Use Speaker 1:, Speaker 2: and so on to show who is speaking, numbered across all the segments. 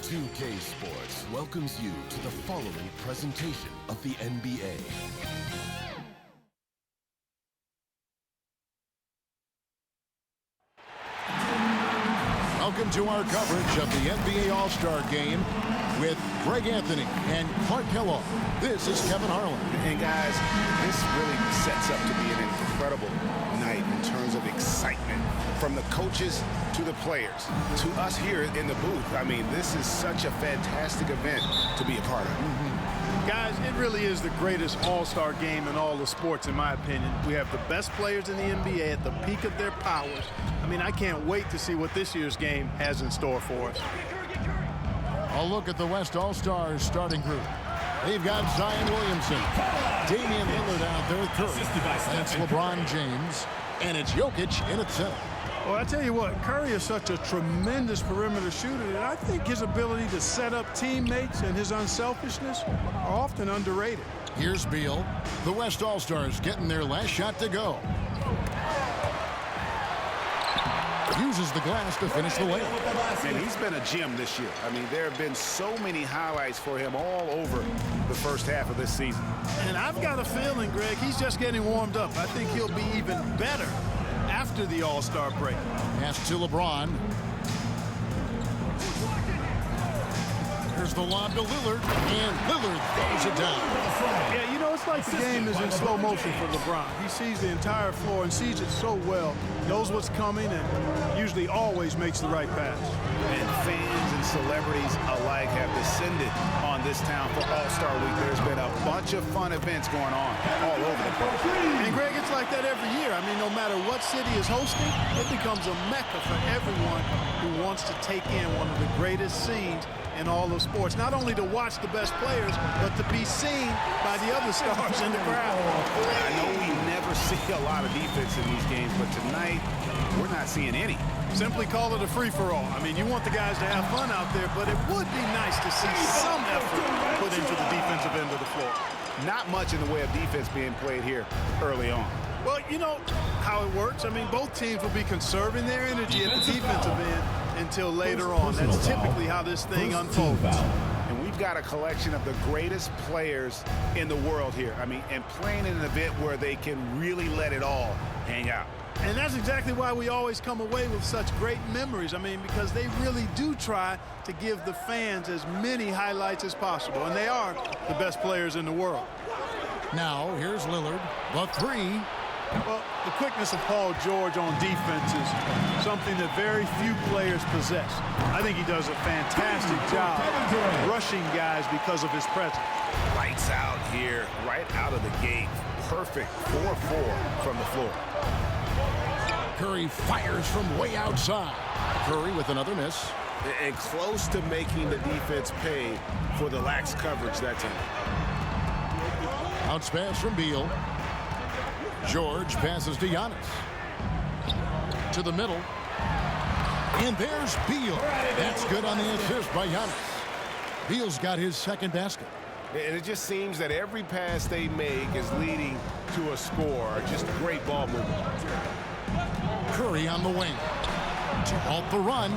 Speaker 1: 2K Sports welcomes you to the following presentation of the NBA.
Speaker 2: Welcome to our coverage of the NBA All-Star Game with Greg Anthony and Clark Kellogg. This is Kevin Harlan.
Speaker 3: And guys, this really sets up to be an incredible night in terms of excitement from the coaches to the players to us here in the booth. I mean, this is such a fantastic event to be a part of.
Speaker 4: Guys, it really is the greatest all-star game in all the sports, in my opinion. We have the best players in the NBA at the peak of their powers. I mean, I can't wait to see what this year's game has in store for us.
Speaker 2: A look at the West All-Stars starting group. They've got Zion Williamson, Damian Lillard out there, Curry. That's LeBron James, and it's Jokic in at center.
Speaker 4: Well, I tell you what, Curry is such a tremendous perimeter shooter, and I think his ability to set up teammates and his unselfishness are often underrated.
Speaker 2: Here's Beal. The West All-Stars getting their last shot to go. Uses the glass to finish the layup.
Speaker 3: And he's been a gem this year. I mean, there have been so many highlights for him all over the first half of this season.
Speaker 4: And I've got a feeling, Greg, he's just getting warmed up. I think he'll be even better after the All-Star break.
Speaker 2: Pass to LeBron. Here's the lob to Lillard, and Lillard throws it down.
Speaker 4: Yeah, you know, it's like the game is in slow motion for LeBron. He sees the entire floor and sees it so well, knows what's coming, and usually always makes the right pass.
Speaker 3: And fans and celebrities alike have descended on this town for All-Star Week. There's been a bunch of fun events going on all over the place.
Speaker 4: And, Greg, it's like that every year. I mean, no matter what city is hosting, it becomes a mecca for everyone who wants to take in one of the greatest scenes in all of sports. Not only to watch the best players, but to be seen by the other stars in the crowd.
Speaker 3: I know we never see a lot of defense in these games, but tonight we're not seeing any.
Speaker 4: Simply call it a free-for-all. I mean, you want the guys to have fun out there, but it would be nice to see some effort put into the defensive end of the floor.
Speaker 3: Not much in the way of defense being played here early on.
Speaker 4: Well, you know how it works. I mean, both teams will be conserving their energy at the defensive end until later on. That's typically how this thing unfolds.
Speaker 3: And we've got a collection of the greatest players in the world here. I mean, and playing in an event where they can really let it all hang out.
Speaker 4: And that's exactly why we always come away with such great memories. I mean, because they really do try to give the fans as many highlights as possible. And they are the best players in the world.
Speaker 2: Now, here's Lillard. The three.
Speaker 4: Well, the quickness of Paul George on defense is something that very few players possess. I think he does a fantastic job rushing guys because of his presence.
Speaker 3: Lights out here, right out of the gate. Perfect 4-4 from the floor.
Speaker 2: Curry fires from way outside. Curry with another miss.
Speaker 3: And close to making the defense pay for the lax coverage that time.
Speaker 2: Bounce pass from Beal. George passes to Giannis. To the middle. And there's Beal. That's good on the assist by Giannis. Beal's got his second basket.
Speaker 3: And it just seems that every pass they make is leading to a score. Just great ball movement.
Speaker 2: Curry on the wing. To halt the run.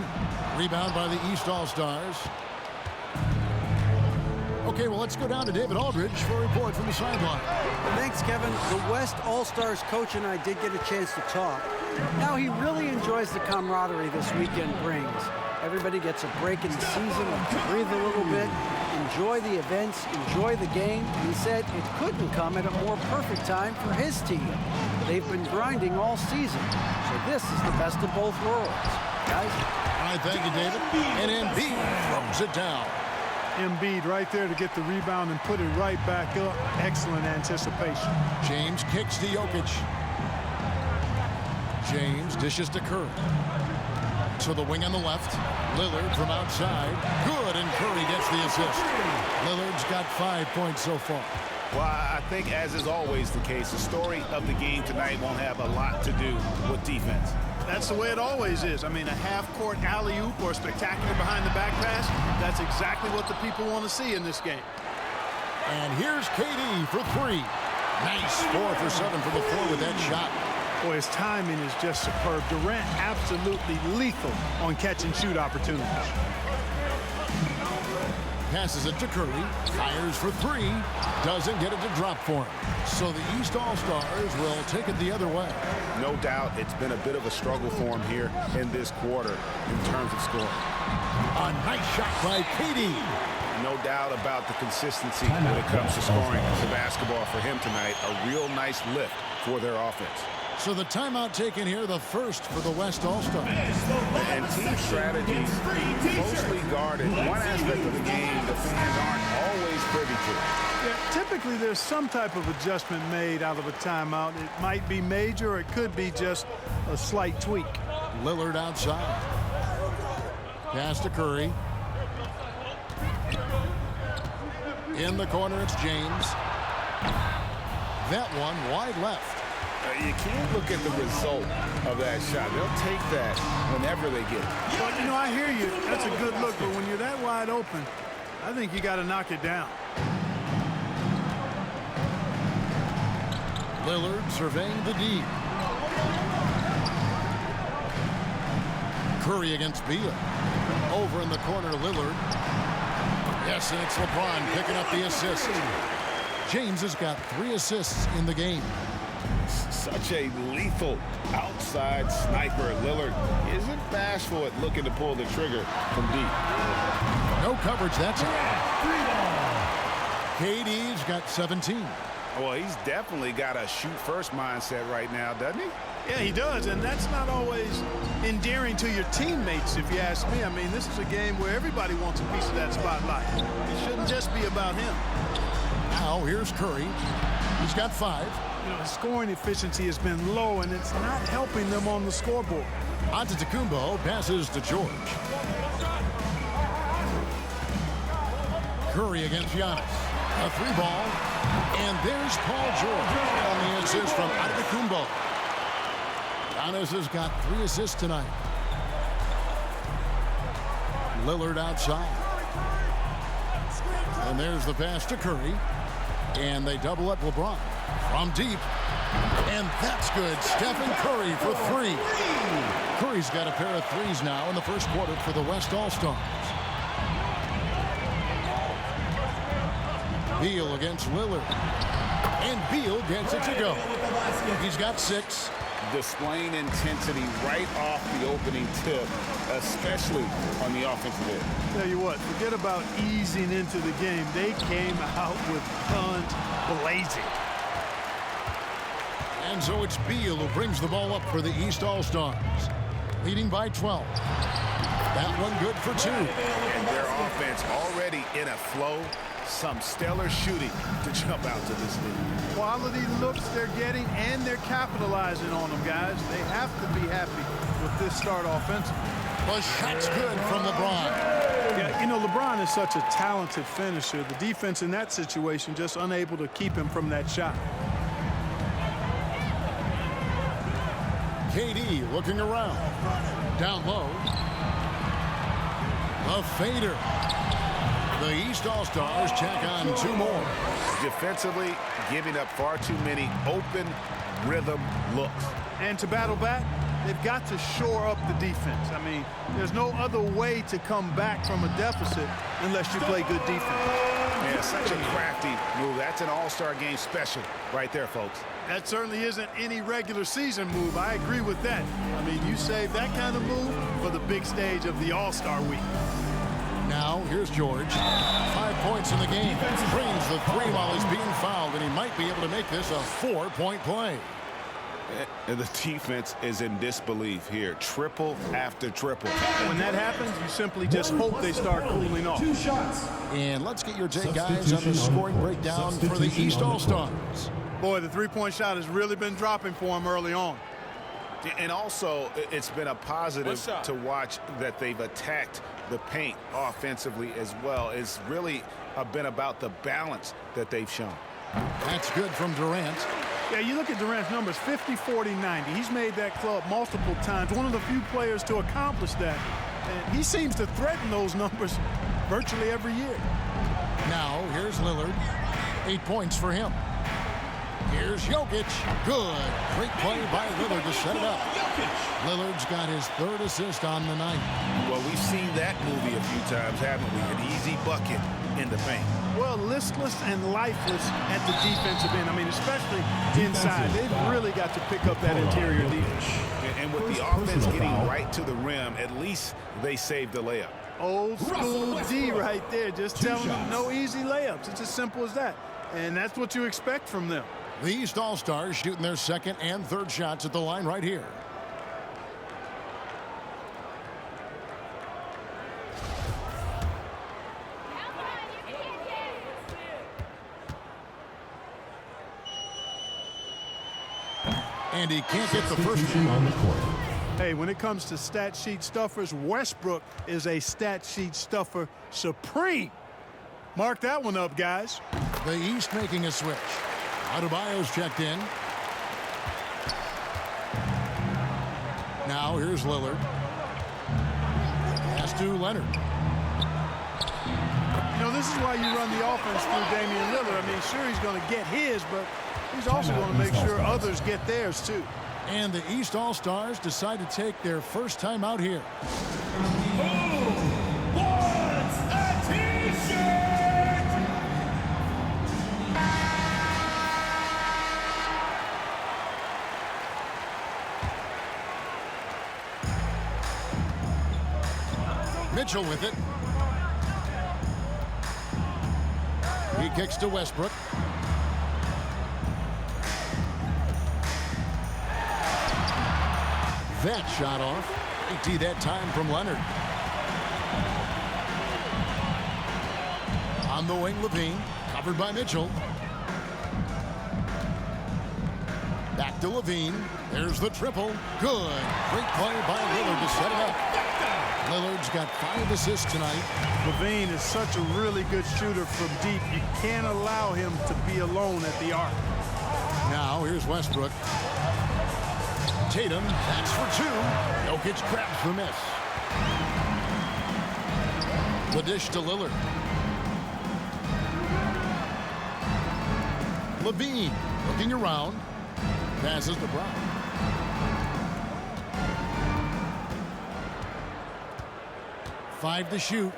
Speaker 2: Rebound by the East All-Stars. Okay, well, let's go down to David Aldridge for a report from the sideline.
Speaker 5: Thanks, Kevin. The West All-Stars coach and I did get a chance to talk. Now he really enjoys the camaraderie this weekend brings. Everybody gets a break in the season to breathe a little bit, enjoy the events, enjoy the game. He said it couldn't come at a more perfect time for his team. They've been grinding all season, so this is the best of both worlds. Guys?
Speaker 2: All right, thank you, David. And Embiid throws it down.
Speaker 4: Embiid right there to get the rebound and put it right back up. Excellent anticipation.
Speaker 2: James kicks to Jokic. James dishes to Curry. To the wing on the left. Lillard from outside. Good, and Curry gets the assist. Lillard's got 5 points so far.
Speaker 3: Well, I think, as is always the case, the story of the game tonight won't have a lot to do with defense.
Speaker 4: That's the way it always is. I mean, a half-court alley-oop or a spectacular behind-the-back pass, that's exactly what the people want to see in this game.
Speaker 2: And here's KD for three. Nice 4 for 7 from the floor with that shot.
Speaker 4: Boy, his timing is just superb. Durant absolutely lethal on catch-and-shoot opportunities.
Speaker 2: passes it to Curry. Fires for three. Doesn't get it to drop for him. So the East All-Stars will take it the other way.
Speaker 3: No doubt it's been a bit of a struggle for him here in this quarter in terms of scoring.
Speaker 2: A nice shot by KD.
Speaker 3: No doubt about the consistency when it comes to scoring the basketball for him tonight. A real nice lift for their offense.
Speaker 2: So the timeout taken here, the first for the West All-Stars.
Speaker 3: And team strategies closely guarded. One aspect of the game the fans aren't always privy to.
Speaker 4: Yeah, typically there's some type of adjustment made out of a timeout. It might be major or it could be just a slight tweak.
Speaker 2: Lillard outside. Pass to Curry. In the corner, it's James. That one wide left.
Speaker 3: You can't look at the result of that shot. They'll take that whenever they get it.
Speaker 4: But, you know, I hear you. That's a good look. But when you're that wide open, I think you got to knock it down.
Speaker 2: Lillard surveying the D. Curry against Beal. Over in the corner, Lillard. Yes, and it's LeBron picking up the assist. James has got 3 assists in the game.
Speaker 3: Such a lethal outside sniper. Lillard isn't bashful at looking to pull the trigger from deep.
Speaker 2: No coverage that time. KD's got 17.
Speaker 3: Well, he's definitely got a shoot-first mindset right now, doesn't he?
Speaker 4: Yeah, he does, and that's not always endearing to your teammates, if you ask me. I mean, this is a game where everybody wants a piece of that spotlight. It shouldn't just be about him.
Speaker 2: Now, here's Curry. He's got 5.
Speaker 4: You know, his scoring efficiency has been low, and it's not helping them on the scoreboard.
Speaker 2: Antetokounmpo passes to George. Curry against Giannis. A 3-ball. And there's Paul George on the assist from Antetokounmpo. Giannis has got 3 assists tonight. Lillard outside. And there's the pass to Curry. And they double up LeBron from deep. And that's good. Stephen Curry for 3. Curry's got a pair of 3s now in the first quarter for the West All-Stars. Beal against Lillard. And Beal gets it to go. He's got 6.
Speaker 3: Displaying intensity right off the opening tip, especially on the offensive end.
Speaker 4: Tell you what, forget about easing into the game. They came out with guns blazing.
Speaker 2: And so it's Beal who brings the ball up for the East All-Stars. Leading by 12. That one good for 2.
Speaker 3: And their offense already in a flow. Some stellar shooting to jump out to this lead.
Speaker 4: Quality looks they're getting, and they're capitalizing on them, guys. They have to be happy with this start offensively.
Speaker 2: The shot's good from LeBron.
Speaker 4: Yeah, you know, LeBron is such a talented finisher. The defense in that situation just unable to keep him from that shot.
Speaker 2: KD looking around. Down low. A fader. The East All-Stars check on 2 more.
Speaker 3: Defensively, giving up far too many open rhythm looks.
Speaker 4: And to battle back, they've got to shore up the defense. I mean, there's no other way to come back from a deficit unless you play good defense.
Speaker 3: Yeah, such a crafty move. That's an all-star game special right there, folks.
Speaker 4: That certainly isn't any regular season move. I agree with that. I mean, you save that kind of move for the big stage of the All-Star week.
Speaker 2: Now, here's George. 5 points in the game. Brings the 3 while he's being fouled, and he might be able to make this a 4-point play.
Speaker 3: And the defense is in disbelief here. Triple after triple.
Speaker 4: When that happens, you simply just hope they start cooling off.
Speaker 6: 2 shots.
Speaker 2: And let's get your take, guys, on the scoring breakdown for the East All-Stars.
Speaker 4: Boy, the 3-point shot has really been dropping for him early on.
Speaker 3: And also, it's been a positive to watch that they've attacked the paint offensively as well. It's really been about the balance that they've shown.
Speaker 2: That's good from Durant.
Speaker 4: Yeah, you look at Durant's numbers, 50, 40, 90. He's made that club multiple times. One of the few players to accomplish that. And he seems to threaten those numbers virtually every year.
Speaker 2: Now, here's Lillard. 8 points for him. Here's Jokic. Good. Great play by Lillard to set it up. Lillard's got his 3rd assist on the night.
Speaker 3: Well, we've seen that movie a few times, haven't we? An easy bucket in the paint.
Speaker 4: Well, listless and lifeless at the defensive end. I mean, especially inside. They've really got to pick up that interior defense.
Speaker 3: And with the offense getting right to the rim, at least they saved the layup.
Speaker 4: Old school D right there. Just telling them no easy layups. It's as simple as that. And that's what you expect from them.
Speaker 2: The East All-Stars shooting their 2nd and 3rd shots at the line right here. And he can't get the first one on the court.
Speaker 4: Hey, when it comes to stat sheet stuffers, Westbrook is a stat sheet stuffer supreme. Mark that one up, guys.
Speaker 2: The East making a switch. Adebayo's checked in. Now here's Lillard. Pass to Leonard.
Speaker 4: You know, this is why you run the offense through Damian Lillard. I mean, sure, he's going to get his, but he's also going to make sure others get theirs, too.
Speaker 2: And the East All-Stars decide to take their first time out here.
Speaker 6: Who wants a T-shirt?
Speaker 2: Mitchell with it. He kicks to Westbrook. That shot off. 80 that time from Leonard. On the wing, Levine. Covered by Mitchell. Back to Levine. There's the triple. Good. Great play by Lillard to set it up. Lillard's got 5 assists tonight.
Speaker 4: Levine is such a really good shooter from deep. You can't allow him to be alone at the arc.
Speaker 2: Now here's Westbrook. Tatum, that's for 2. Jokic grabs the miss. The dish to Lillard. Levine looking around. Passes to Brown. Five to shoot.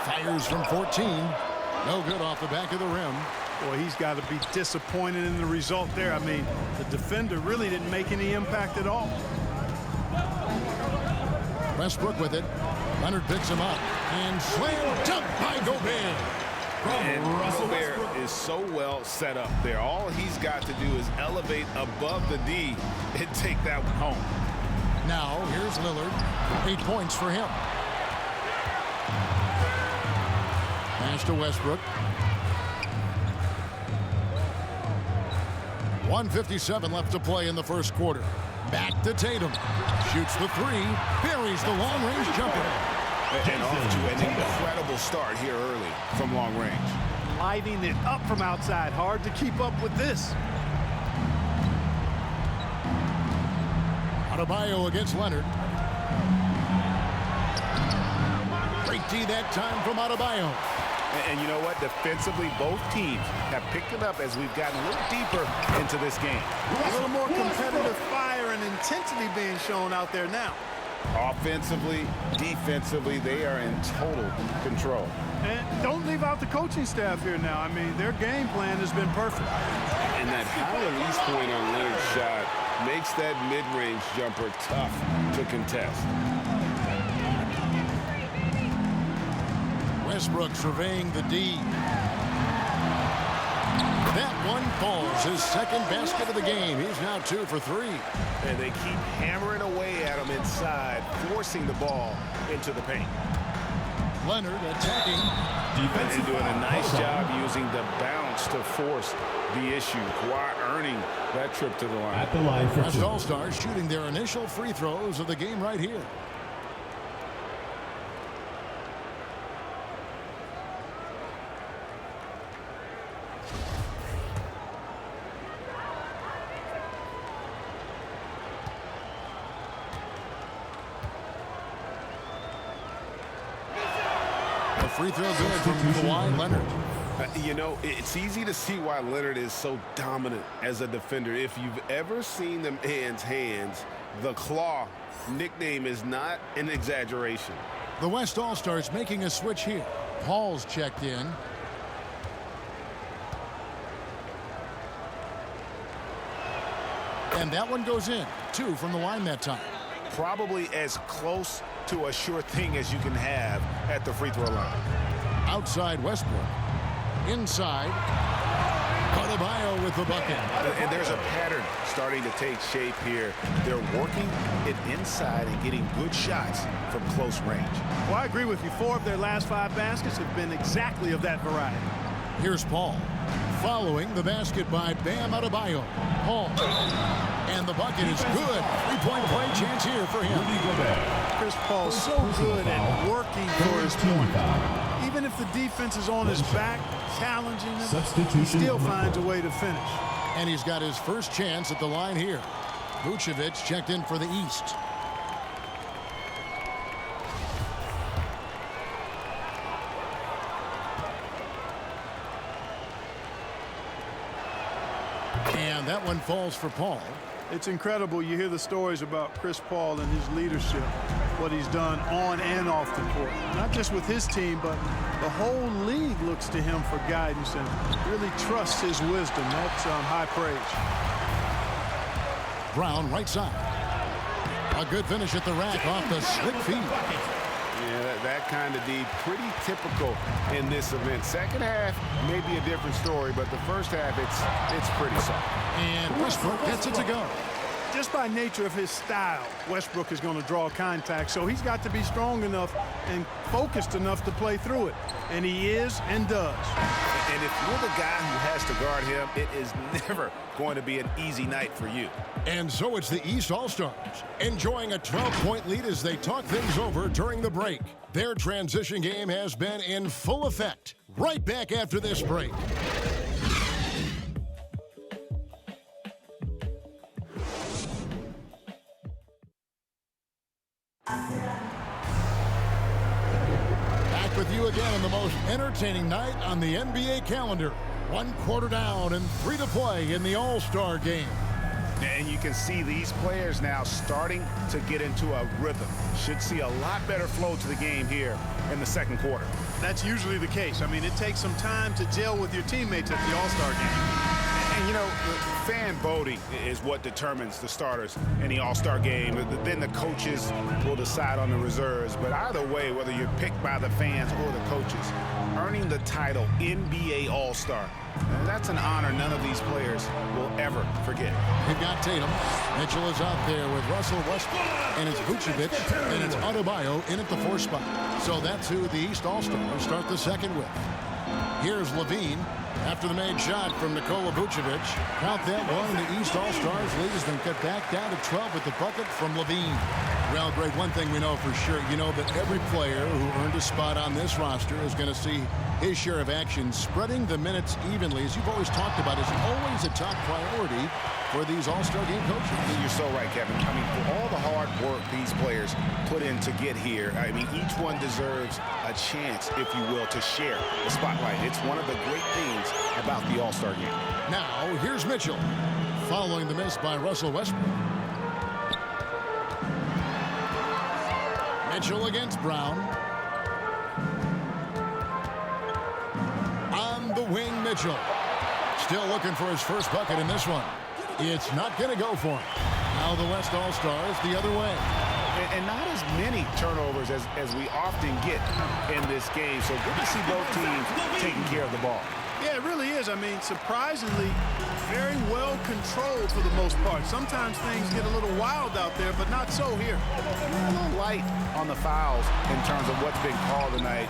Speaker 2: Fires from 14. No good off the back of the rim.
Speaker 4: Boy, he's got to be disappointed in the result there. I mean, the defender really didn't make any impact at all.
Speaker 2: Westbrook with it. Leonard picks him up. And slam dunk by Gobert.
Speaker 3: And Gobert is so well set up there. All he's got to do is elevate above the D and take that one home.
Speaker 2: Now, here's Lillard. 8 points for him. Pass to Westbrook. 1:57 left to play in the first quarter. Back to Tatum. Shoots the 3. Buries the long-range jumper.
Speaker 3: And off to an incredible start here early from long range.
Speaker 4: Lighting it up from outside. Hard to keep up with this.
Speaker 2: Adebayo against Leonard. Great D that time from Adebayo.
Speaker 3: And you know what? Defensively, both teams have picked it up as we've gotten a little deeper into this game.
Speaker 4: A little more competitive fire and intensity being shown out there now.
Speaker 3: Offensively, defensively, they are in total control.
Speaker 4: And don't leave out the coaching staff here now. I mean, their game plan has been perfect.
Speaker 3: And that high release point on Leonard's shot makes that mid-range jumper tough to contest.
Speaker 2: Westbrook surveying the D. That one falls. His second basket of the game. He's now 2 for 3.
Speaker 3: And they keep hammering away at him inside, forcing the ball into the paint.
Speaker 2: Leonard attacking.
Speaker 3: And doing a nice job using the bounce to force the issue, while earning that trip to the line.
Speaker 6: At the line for
Speaker 2: West
Speaker 6: 2.
Speaker 2: All-Stars shooting their initial free throws of the game right here. Free throw good from Kawhi Leonard.
Speaker 3: You know, it's easy to see why Leonard is so dominant as a defender. If you've ever seen the man's hands, the Claw nickname is not an exaggeration.
Speaker 2: The West All-Stars making a switch here. Paul's checked in. And that one goes in. 2 from the line that time.
Speaker 3: Probably as close to a sure thing as you can have at the free throw line.
Speaker 2: Outside Westbrook. Inside. Adebayo with the bucket.
Speaker 3: And there's a pattern starting to take shape here. They're working it inside and getting good shots from close range.
Speaker 4: Well, I agree with you. 4 of their last 5 baskets have been exactly of that variety.
Speaker 2: Here's Paul. Following the basket by Bam Adebayo. Paul. And the bucket is good. 3-point play chance here for him.
Speaker 4: Chris Paul's so good at working for his point. Even if the defense is on his back, challenging him, he still finds a way to finish.
Speaker 2: And he's got his first chance at the line here. Vucevic checked in for the East. And that one falls for Paul.
Speaker 4: It's incredible. You hear the stories about Chris Paul and his leadership, what he's done on and off the court. Not just with his team, but the whole league looks to him for guidance and really trusts his wisdom. That's high praise.
Speaker 2: Brown right side. A good finish at the rack off the slick feed.
Speaker 3: Yeah, that kind of D, pretty typical in this event. Second half may be a different story, but the first half, it's pretty soft.
Speaker 2: And Westbrook gets it to go.
Speaker 4: Just by nature of his style, Westbrook is going to draw contact, so he's got to be strong enough and focused enough to play through it. And he is and does.
Speaker 3: And if you're the guy who has to guard him, it is never going to be an easy night for you.
Speaker 2: And so it's the East All-Stars enjoying a 12-point lead as they talk things over during the break. Their transition game has been in full effect. Right back after this break. Back with you again on the most entertaining night on the NBA calendar. 1 quarter down and 3 to play in the All-Star game.
Speaker 3: And you can see these players now starting to get into a rhythm. Should see a lot better flow to the game here in the second quarter.
Speaker 4: That's usually the case. I mean, it takes some time to gel with your teammates at the All-Star game.
Speaker 3: And, you know, fan voting is what determines the starters in the All-Star game. Then the coaches will decide on the reserves. But either way, whether you're picked by the fans or the coaches, earning the title NBA All-Star, that's an honor none of these players will ever forget.
Speaker 2: We've got Tatum. Mitchell is out there with Russell Westbrook. And it's Vucevic. And it's Adebayo in at the 4 spot. So that's who the East All-Stars start the second with. Here's Levine. After the made shot from Nikola Vucevic. Count that one. The East All-Stars lead has been cut back down to 12 with the bucket from Levine. Well, Greg, one thing we know for sure, you know that every player who earned a spot on this roster is going to see his share of action. Spreading the minutes evenly, as you've always talked about, is always a top priority for these All-Star game coaches.
Speaker 3: You're so right, Kevin. I mean, for all the hard work these players put in to get here, I mean, each one deserves a chance, if you will, to share the spotlight. It's one of the great things about the All-Star game.
Speaker 2: Now, here's Mitchell. Following the miss by Russell Westbrook. Mitchell against Brown. On the wing, Mitchell. Still looking for his first bucket in this one. It's not going to go for him. Now the West All-Stars the other way.
Speaker 3: And not as many turnovers as we often get in this game. So good to see both teams taking care of the ball.
Speaker 4: Yeah, it really is. I mean, surprisingly, very well controlled for the most part. Sometimes things get a little wild out there, but not so here.
Speaker 3: A little light on the fouls in terms of what's been called tonight.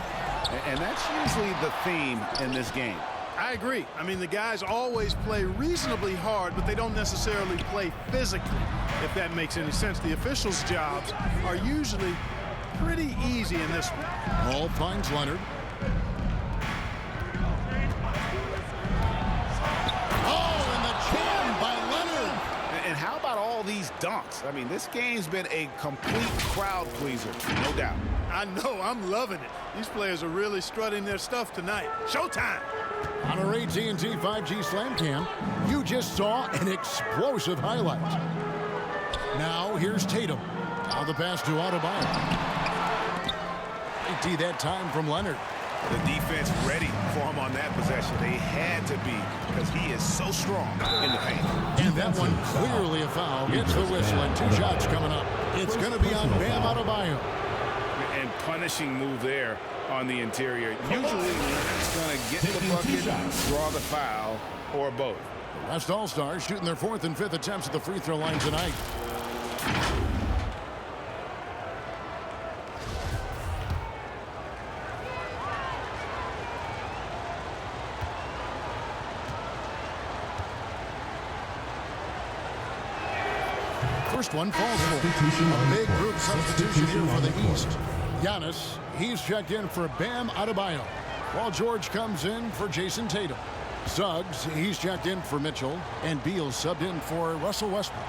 Speaker 3: And that's usually the theme in this game.
Speaker 4: I agree. I mean, the guys always play reasonably hard, but they don't necessarily play physically, if that makes any sense. The officials' jobs are usually pretty easy in this one.
Speaker 2: Hall finds Leonard. Oh, and the jam by Leonard.
Speaker 3: And how about all these dunks? I mean, this game's been a complete crowd pleaser, no doubt.
Speaker 4: I know. I'm loving it. These players are really strutting their stuff tonight. Showtime.
Speaker 2: On our AT&T 5G Slam Cam, you just saw an explosive highlight. Now here's Tatum. Now the pass to Adebayo. AT that time from Leonard.
Speaker 3: The defense ready for him on that possession. They had to be because he is so strong in the paint.
Speaker 2: And that one clearly a foul. Gets the whistle and 2 shots coming up. It's going to be on Bam Adebayo.
Speaker 3: And punishing move there on the interior. Usually it's going to get the bucket, draw the foul, or both.
Speaker 2: The West All-Stars shooting their 4th and 5th attempts at the free throw line tonight. First one falls for. A big group substitution here for the East. Giannis, he's checked in for Bam Adebayo, while George comes in for Jason Tatum. Suggs, he's checked in for Mitchell, and Beal subbed in for Russell Westbrook.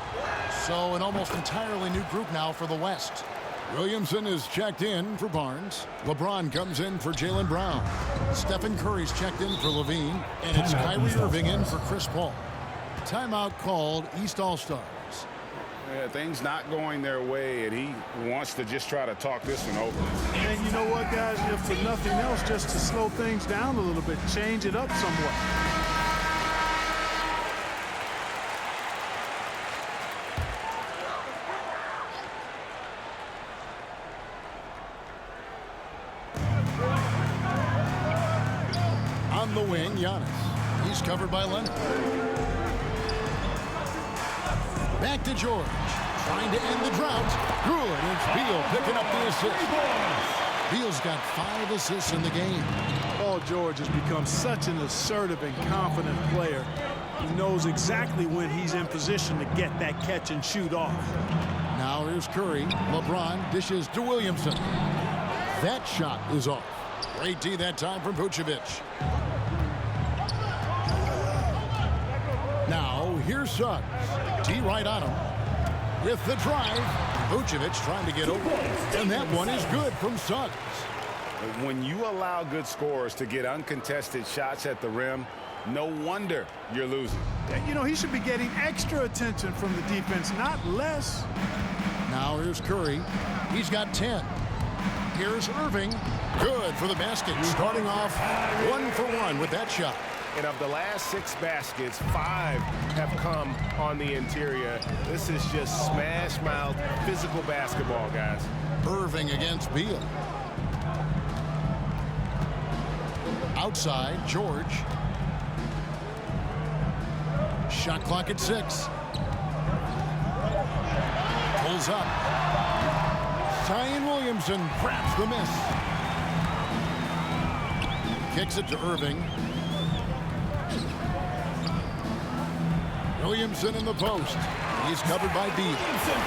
Speaker 2: So an almost entirely new group now for the West. Williamson is checked in for Barnes. LeBron comes in for Jaylen Brown. Stephen Curry's checked in for Levine, and it's Kyrie Irving in for Chris Paul. Timeout called East All-Stars.
Speaker 3: Yeah, things not going their way, and he wants to just try to talk this one over.
Speaker 4: And you know what, guys? If for nothing else, just to slow things down a little bit, change it up somewhat.
Speaker 2: On the wing, Giannis. He's covered by Leonard. Back to George, trying to end the drought. Good, it's Beal picking up the assist. Beal's got 5 assists in the game.
Speaker 4: Paul George has become such an assertive and confident player. He knows exactly when he's in position to get that catch and shoot off.
Speaker 2: Now here's Curry. LeBron dishes to Williamson. That shot is off. Great D that time from Vucevic. Now here's Suggs. D right on him. With the drive, Vucevic trying to get over. And that one is good from Suggs.
Speaker 3: When you allow good scorers to get uncontested shots at the rim, no wonder you're losing.
Speaker 4: You know, he should be getting extra attention from the defense, not less.
Speaker 2: Now here's Curry. He's got 10. Here's Irving. Good for the basket. Starting off 1 for 1 with that shot.
Speaker 3: And of the last 6 baskets, 5 have come on the interior. This is just smash mouth physical basketball, guys.
Speaker 2: Irving against Beal. Outside, George. Shot clock at 6. Pulls up. Zion Williamson grabs the miss. Kicks it to Irving. Williamson in the post. He's covered by Beal.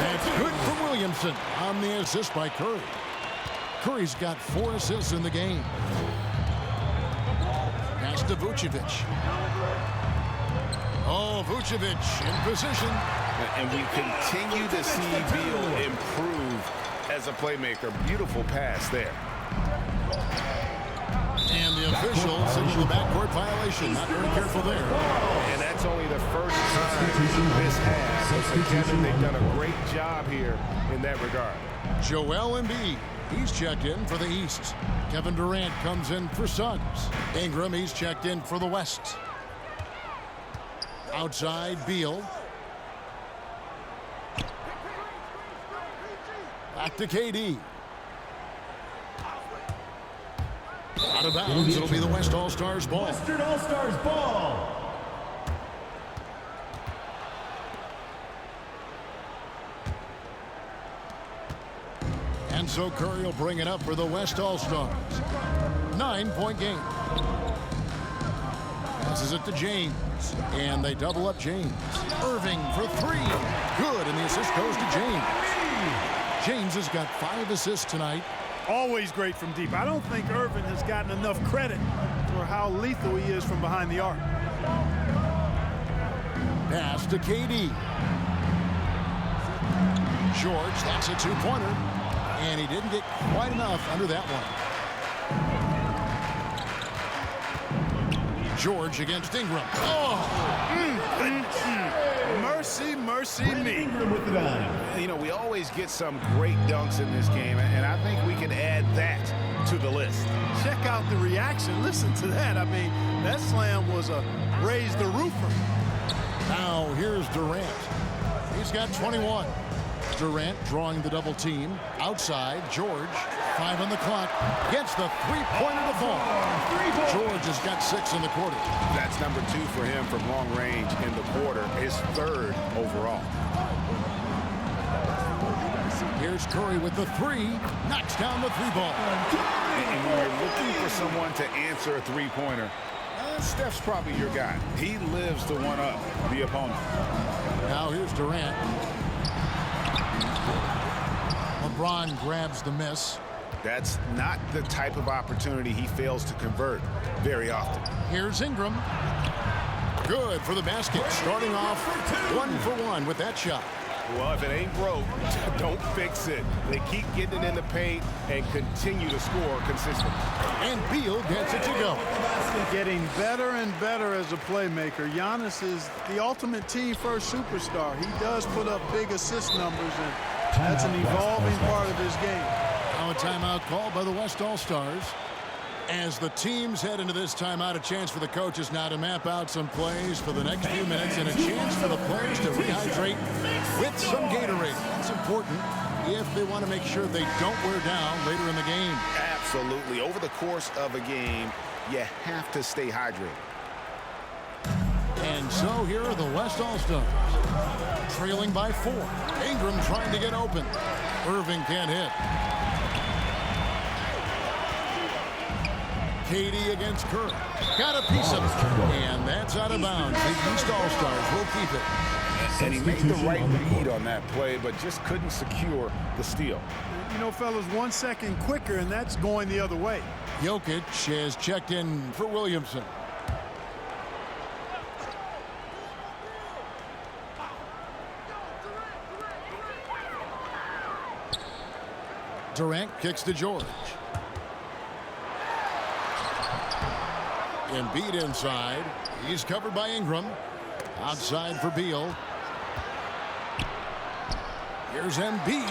Speaker 2: That's good from Williamson on the assist by Curry. Curry's got 4 assists in the game. Pass to Vucevic. Oh, Vucevic in position.
Speaker 3: And we continue to see Beal improve as a playmaker. Beautiful pass there.
Speaker 2: And the official signaled the backcourt violation. Not very careful there.
Speaker 3: And that's only the first time this has. Kevin, they've done a great job here in that regard.
Speaker 2: Joel Embiid, he's checked in for the East. Kevin Durant comes in for Suggs. Ingram, he's checked in for the West. Outside, Beal. Back to KD. Out of bounds, it'll be the West All-Stars ball.
Speaker 6: Western All-Stars ball.
Speaker 2: And so Curry will bring it up for the West All-Stars. 9-point game. Passes it to James. And they double up James. Irving for 3. Good, and the assist goes to James. James has got 5 assists tonight.
Speaker 4: Always great from deep. I don't think Irving has gotten enough credit for how lethal he is from behind the arc.
Speaker 2: Pass to KD. George, that's a 2-pointer. And he didn't get quite enough under that one. George against Ingram. Oh!
Speaker 4: Mercy, mercy me.
Speaker 6: Ingram with the dime.
Speaker 3: You know, we always get some great dunks in this game, and I think we can add that to the list.
Speaker 4: Check out the reaction. Listen to that. I mean, that slam was a raise the roofer.
Speaker 2: Now here's Durant. He's got 21. Durant drawing the double team. Outside, George. 5 on the clock. Gets the three-pointer to fall. George has got 6 in the quarter.
Speaker 3: That's number 2 for him from long range in the quarter. His 3rd overall.
Speaker 2: Here's Curry with the 3. Knocks down the 3-ball.
Speaker 3: And when you're looking for someone to answer a three-pointer, Steph's probably your guy. He lives to one-up the opponent.
Speaker 2: Now here's Durant. LeBron grabs the miss.
Speaker 3: That's not the type of opportunity he fails to convert very often.
Speaker 2: Here's Ingram. Good for the basket. Starting off 1 for 1 with that shot.
Speaker 3: Well, if it ain't broke, don't fix it. They keep getting it in the paint and continue to score consistently.
Speaker 2: And Beal gets it to go.
Speaker 4: Getting better and better as a playmaker. Giannis is the ultimate team-first superstar. He does put up big assist numbers, and that's an evolving part of his game.
Speaker 2: Now a timeout called by the West All-Stars. As the teams head into this timeout, a chance for the coaches now to map out some plays for the next few minutes and a chance for the players to rehydrate with some Gatorade. That's important if they want to make sure they don't wear down later in the game.
Speaker 3: Absolutely. Over the course of a game, you have to stay hydrated.
Speaker 2: And so here are the West All-Stars. Trailing by 4. Ingram trying to get open. Irving can't hit. Katie against Curry. Got a piece of it. And that's out of bounds. The East All-Stars will keep it.
Speaker 3: And he made the right read on that play, but just couldn't secure the steal.
Speaker 4: You know, fellas, 1 second quicker, and that's going the other way.
Speaker 2: Jokic has checked in for Williamson. Durant kicks to George. Embiid inside. He's covered by Ingram. Outside for Beal. Here's Embiid.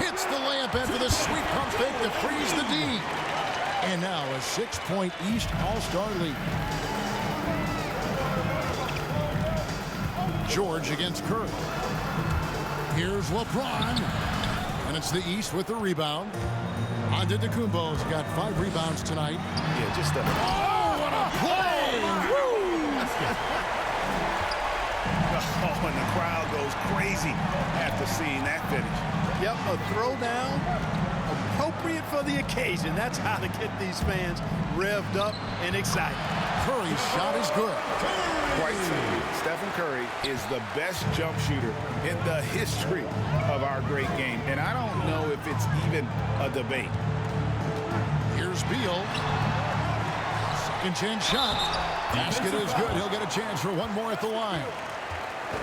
Speaker 2: Hits the layup after the sweet pump fake to freeze the D. And now a 6-point East All-Star lead. George against Curry. Here's LeBron. And it's the East with the rebound. Antetokounmpo's got 5 rebounds tonight.
Speaker 3: Yeah, just a...
Speaker 2: Oh, what a play! Woo!
Speaker 3: Oh, and the crowd goes crazy after seeing that finish.
Speaker 4: Yep, a throwdown appropriate for the occasion. That's how to get these fans revved up and excited.
Speaker 2: Curry's shot is good.
Speaker 3: Quite simply, Stephen Curry is the best jump shooter in the history of our great game. And I don't know if it's even a debate.
Speaker 2: Here's Beal. Second chance shot. Basket is good. He'll get a chance for one more at the line.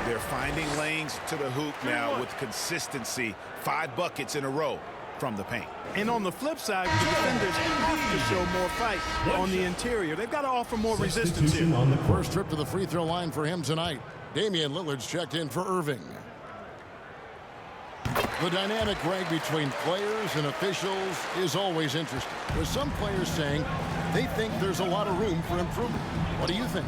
Speaker 3: They're finding lanes to the hoop now with consistency. 5 buckets in a row from the paint.
Speaker 4: And on the flip side, the defenders have to show more fight on the interior. They've got to offer more resistance here.
Speaker 6: On the
Speaker 2: First trip to the free throw line for him tonight. Damian Lillard's checked in for Irving. The dynamic rank between players and officials is always interesting. With some players saying they think there's a lot of room for improvement. What do you think?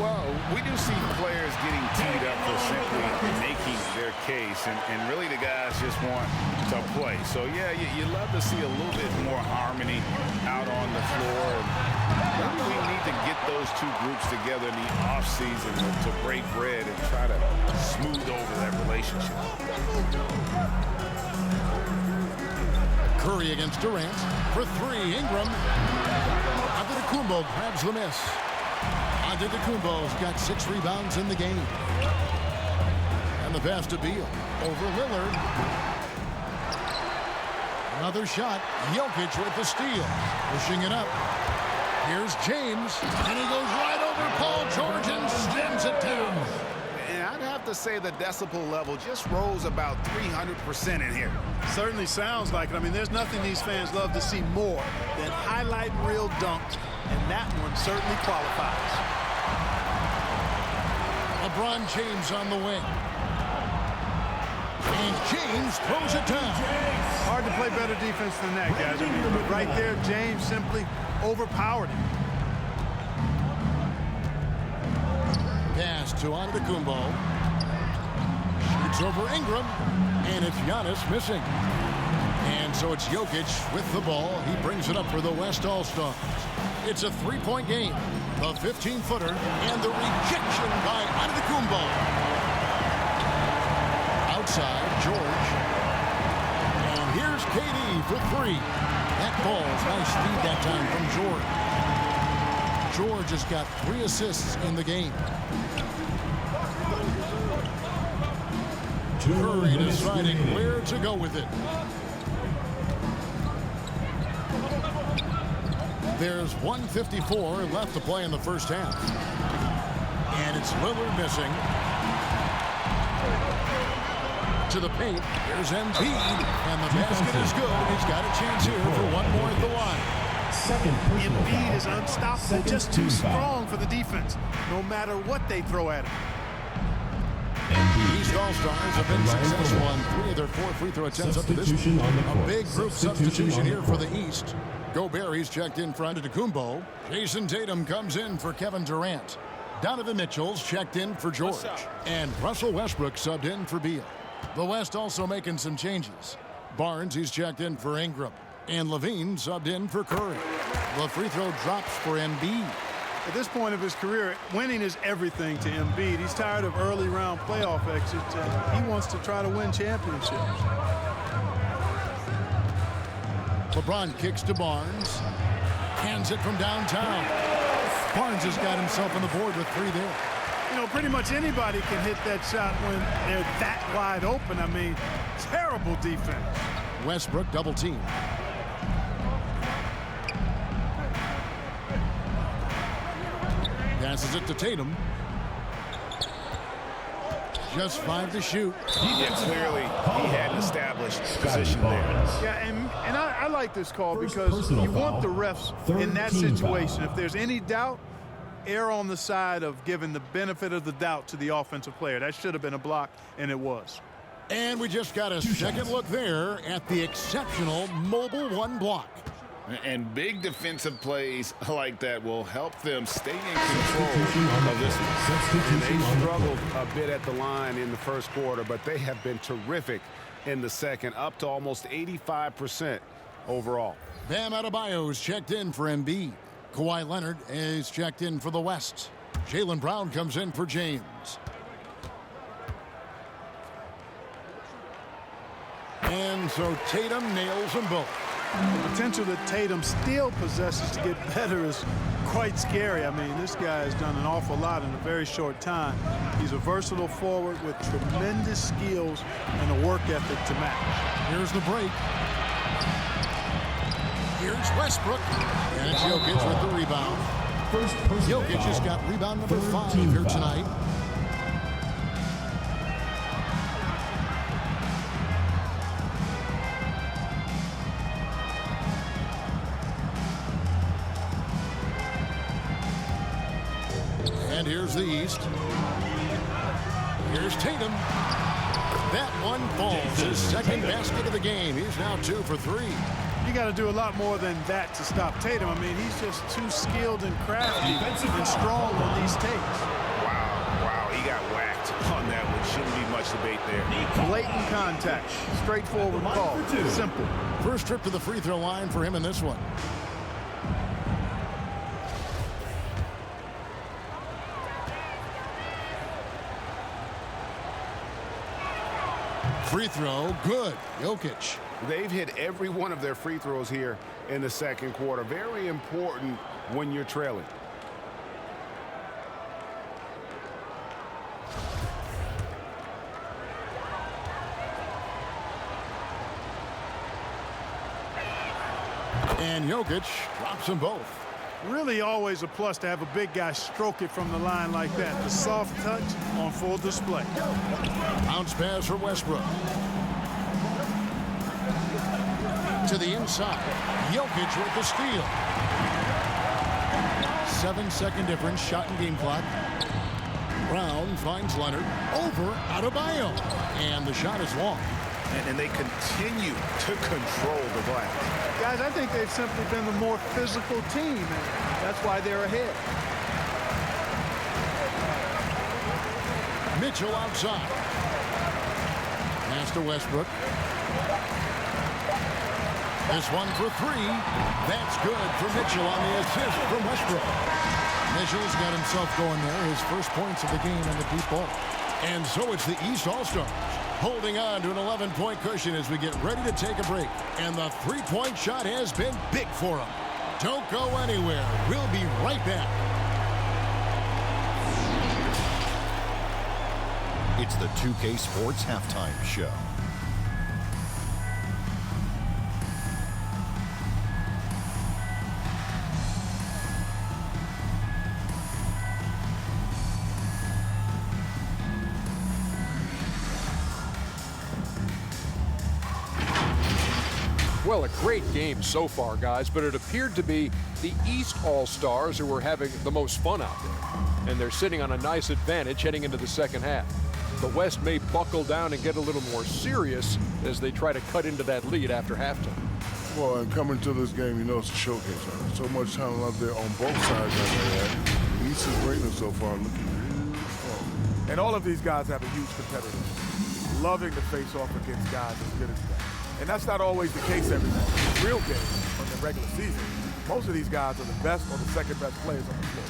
Speaker 3: Well, we do see players getting teed up for simply making their case, and really the guys just want to play. So, yeah, you love to see a little bit more harmony out on the floor. And maybe we need to get those two groups together in the offseason to break bread and try to smooth over that relationship.
Speaker 2: Curry against Durant for 3. Ingram. Antetokounmpo grabs the miss. Antetokounmpo's got 6 rebounds in the game. And the pass to Beal over Lillard. Another shot. Jokic with the steal. Pushing it up. Here's James. And he goes right over Paul George and stems it down.
Speaker 3: And I'd have to say the decibel level just rose about 300% in here.
Speaker 4: Certainly sounds like it. I mean, there's nothing these fans love to see more than highlight reel dunks and that one certainly qualifies.
Speaker 2: LeBron James on the wing. And James throws it down.
Speaker 4: Hard to play better defense than that, guys. I mean, right there, James simply overpowered him.
Speaker 2: Pass to Antetokounmpo. Shoots over Ingram. And it's Giannis missing. And so it's Jokic with the ball. He brings it up for the West All-Stars. It's a three-point game. The 15-footer and the rejection by Antetokounmpo. Outside, George. And here's KD for three. That ball's nice feed that time from George. George has got 3 assists in the game. Curry deciding where to go with it. There's 1:54 left to play in the first half. And it's Lillard missing. To the paint. Here's Embiid. And the basket is good. He's got a chance here for one more at the line.
Speaker 4: Embiid is unstoppable, just too strong for the defense, no matter what they throw at him.
Speaker 2: These All-Stars have been successful on 3 of their 4 free throw attempts up to this point. A big group substitution here for the East. Gobert, he's checked in for Antetokounmpo. Jason Tatum comes in for Kevin Durant. Donovan Mitchell's checked in for George. And Russell Westbrook subbed in for Beal. The West also making some changes. Barnes, he's checked in for Ingram. And Levine subbed in for Curry. The free throw drops for Embiid.
Speaker 4: At this point of his career, winning is everything to Embiid. He's tired of early round playoff exits, and he wants to try to win championships.
Speaker 2: LeBron kicks to Barnes. Hands it from downtown. Barnes has got himself on the board with 3 there.
Speaker 4: You know, pretty much anybody can hit that shot when they're that wide open. I mean, terrible defense.
Speaker 2: Westbrook double team. Passes it to Tatum. Just 5 to shoot.
Speaker 3: Yeah, clearly he had an established position there.
Speaker 4: Yeah, and I like this call because you want the refs in that situation. If there's any doubt, err on the side of giving the benefit of the doubt to the offensive player. That should have been a block, and it was.
Speaker 2: And we just got a second look there at the exceptional mobile 1 block.
Speaker 3: And big defensive plays like that will help them stay in control of this one. And they struggled a bit at the line in the first quarter, but they have been terrific in the second, up to almost 85% overall.
Speaker 2: Bam Adebayo's checked in for Embiid. Kawhi Leonard is checked in for the West. Jaylen Brown comes in for James. And so Tatum nails them both.
Speaker 4: The potential that Tatum still possesses to get better is quite scary. I mean, this guy has done an awful lot in a very short time. He's a versatile forward with tremendous skills and a work ethic to match.
Speaker 2: Here's the break. Here's Westbrook. And it's Jokic with the rebound. Jokic has got rebound number 5 here tonight. And here's the East. Here's Tatum. That one falls. His second basket of the game. He's now 2 for 3.
Speaker 4: You got to do a lot more than that to stop Tatum. I mean, he's just too skilled and crafty and strong on these takes.
Speaker 3: Wow, he got whacked on that one. Shouldn't be much debate there.
Speaker 4: Blatant contact. Straightforward call. Simple.
Speaker 2: First trip to the free throw line for him in this one. Free throw, good. Jokic.
Speaker 3: They've hit every one of their free throws here in the second quarter. Very important when you're trailing.
Speaker 2: And Jokic drops them both.
Speaker 4: Really always a plus to have a big guy stroke it from the line like that. The soft touch on full display.
Speaker 2: Bounce pass for Westbrook. To the inside. Jokic with the steal. 7-second difference, shot and game clock. Brown finds Leonard over Adebayo, and the shot is long.
Speaker 3: And they continue to control the glass.
Speaker 4: Guys, I think they've simply been the more physical team, and that's why they're ahead.
Speaker 2: Mitchell outside. Pass to Westbrook. This one for three. That's good for Mitchell on the assist from Westbrook. Mitchell's got himself going there. His first points of the game on the deep ball. And so it's the East All-Stars holding on to an 11-point cushion as we get ready to take a break. And the three-point shot has been big for them. Don't go anywhere. We'll be right back.
Speaker 7: It's the 2K Sports Halftime Show.
Speaker 8: Well, a great game so far, guys, but it appeared to be the East All-Stars who were having the most fun out there. And they're sitting on a nice advantage heading into the second half. The West may buckle down and get a little more serious as they try to cut into that lead after halftime.
Speaker 9: Well, and coming to this game, you know it's a showcase. Right? So much talent out there on both sides that they had. The East is greatness so far, looking really strong.
Speaker 10: And all of these guys have a huge competitor, loving to face off against guys as good as that. And that's not always the case every night. In the real game, on the regular season, most of these guys are the best or the second best players on the floor.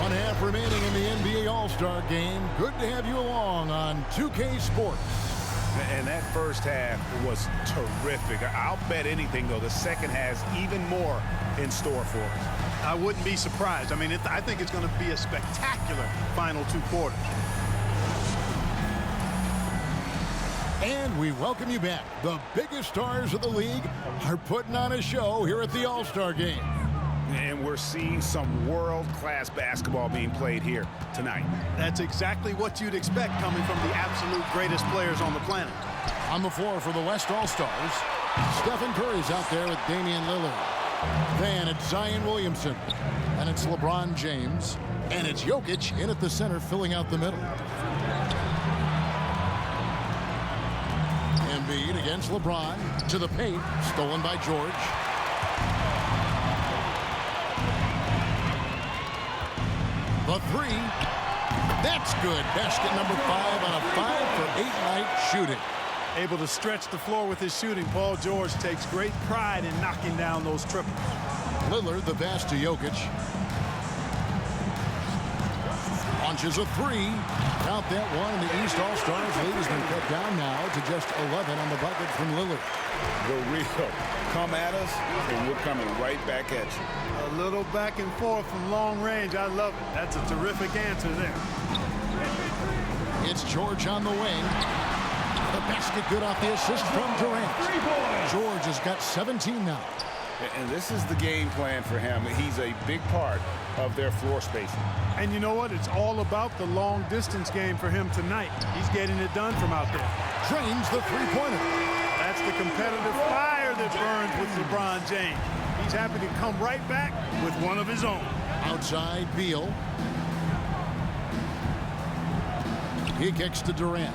Speaker 2: One half remaining in the NBA All-Star game. Good to have you along on 2K Sports.
Speaker 3: And that first half was terrific. I'll bet anything, though, the second has even more in store for us.
Speaker 4: I wouldn't be surprised. I mean, I think it's going to be a spectacular final two quarters.
Speaker 2: And we welcome you back. The biggest stars of the league are putting on a show here at the All-Star Game.
Speaker 3: And we're seeing some world-class basketball being played here tonight.
Speaker 4: That's exactly what you'd expect coming from the absolute greatest players on the planet.
Speaker 2: On the floor for the West All-Stars, Stephen Curry's out there with Damian Lillard. Then it's Zion Williamson. And it's LeBron James. And it's Jokic in at the center, filling out the middle. Embiid against LeBron. To the paint. Stolen by George. The three. That's good. Basket number 5 on a 5-for-8 night shooting.
Speaker 4: Able to stretch the floor with his shooting. Paul George takes great pride in knocking down those triples.
Speaker 2: Lillard, the pass to Jokic. Launches a three. Count that one, and the East All-Stars lead has been cut down now to just 11 on the bucket from Lillard.
Speaker 3: The real come at us, and we're coming right back at you.
Speaker 4: A little back and forth from long range. I love it. That's a terrific answer there.
Speaker 2: It's George on the wing. The basket good off the assist from Durant. George has got 17 now.
Speaker 3: And this is the game plan for him. He's a big part of their floor spacing.
Speaker 4: And you know what? It's all about the long distance game for him tonight. He's getting it done from out there.
Speaker 2: Drains the three-pointer.
Speaker 4: That's the competitive fire that burns with LeBron James. He's happy to come right back with one of his own.
Speaker 2: Outside, Beal. He kicks to Durant.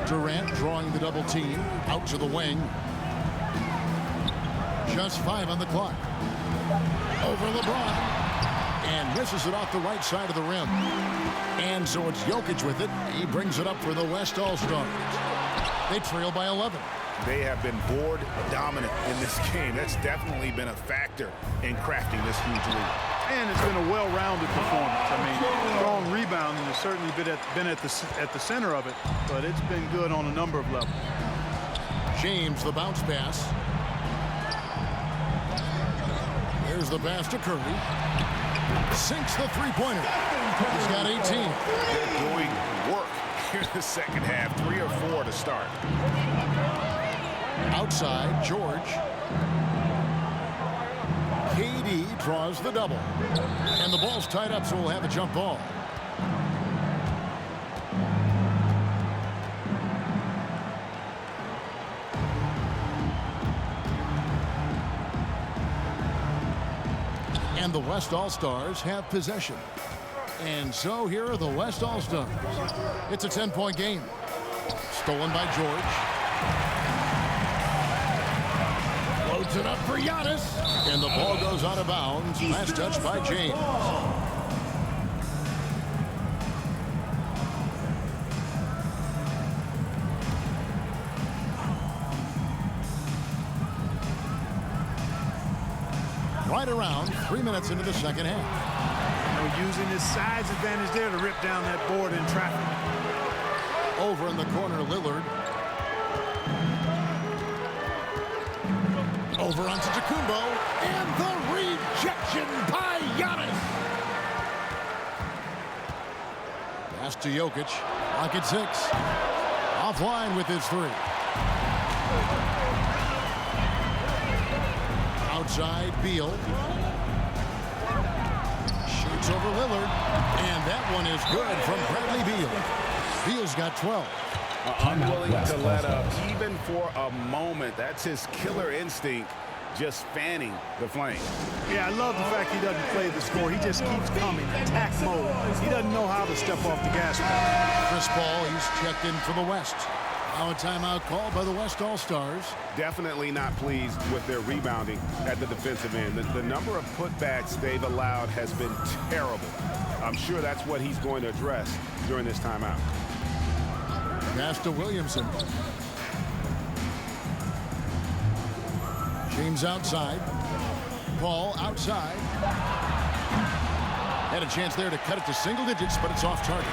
Speaker 2: Durant drawing the double team. Out to the wing. Just 5 on the clock. Over LeBron. And misses it off the right side of the rim. And so it's Jokic with it. He brings it up for the West All-Stars. They trail by 11.
Speaker 3: They have been board dominant in this game. That's definitely been a factor in crafting this huge lead.
Speaker 4: And it's been a well-rounded performance. I mean, strong rebounding has certainly been at the center of it, but it's been good on a number of levels.
Speaker 2: James, the bounce pass. Here's the pass to Curry. Sinks the three-pointer. He's got 18.
Speaker 3: They're doing work here in the second half. 3 or 4 to start.
Speaker 2: Outside, George. KD draws the double. And the ball's tied up, so we'll have a jump ball. And the West All-Stars have possession. And so here are the West All-Stars. It's a 10-point game. Stolen by George. Loads it up for Giannis. And the ball goes out of bounds. Last touch by James. Right around 3 minutes into the second half.
Speaker 4: Using his size advantage there to rip down that board in traffic.
Speaker 2: Over in the corner, Lillard. Over onto Tacumbo. And the rejection by Giannis. Pass to Jokic. Lock at 6. Offline with his 3. Outside, Beal. Shoots over Lillard. And that one is good from Bradley Beal. Beal's got 12.
Speaker 3: Unwilling to let up even for a moment. That's his killer instinct, just fanning the flame.
Speaker 4: Yeah, I love the fact he doesn't play the score. He just keeps coming, attack mode. He doesn't know how to step off the gas pedal.
Speaker 2: Chris Paul, he's checked in for the West. Now a timeout called by the West All-Stars.
Speaker 3: Definitely not pleased with their rebounding at the defensive end. The number of putbacks they've allowed has been terrible. I'm sure that's what he's going to address during this timeout.
Speaker 2: Pass to Williamson. James outside. Paul outside. Had a chance there to cut it to single digits, but it's off target.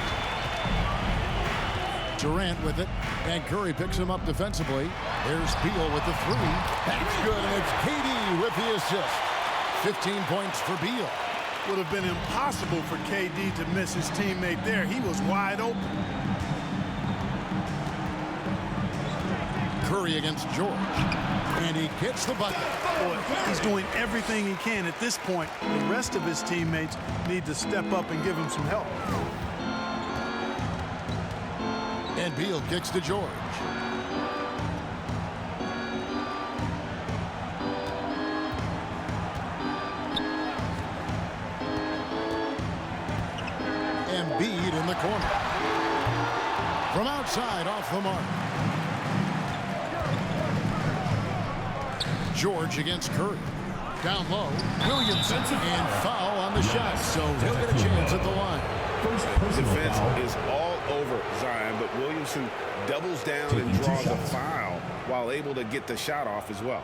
Speaker 2: Durant with it, and Curry picks him up defensively. There's Beal with the 3. That's good, and it's KD with the assist. 15 points for Beal.
Speaker 4: Would have been impossible for KD to miss his teammate there. He was wide open.
Speaker 2: Curry against George, and he gets the bucket.
Speaker 4: Boy, he's doing everything he can at this point. The rest of his teammates need to step up and give him some help.
Speaker 2: And Beal kicks to George. Embiid in the corner. From outside, off the mark. George against Curry. Down low, Williamson, and foul on the shot, so he'll get a chance at the line.
Speaker 3: Defense is all over Zion, but Williamson doubles down and draws a foul while able to get the shot off as well.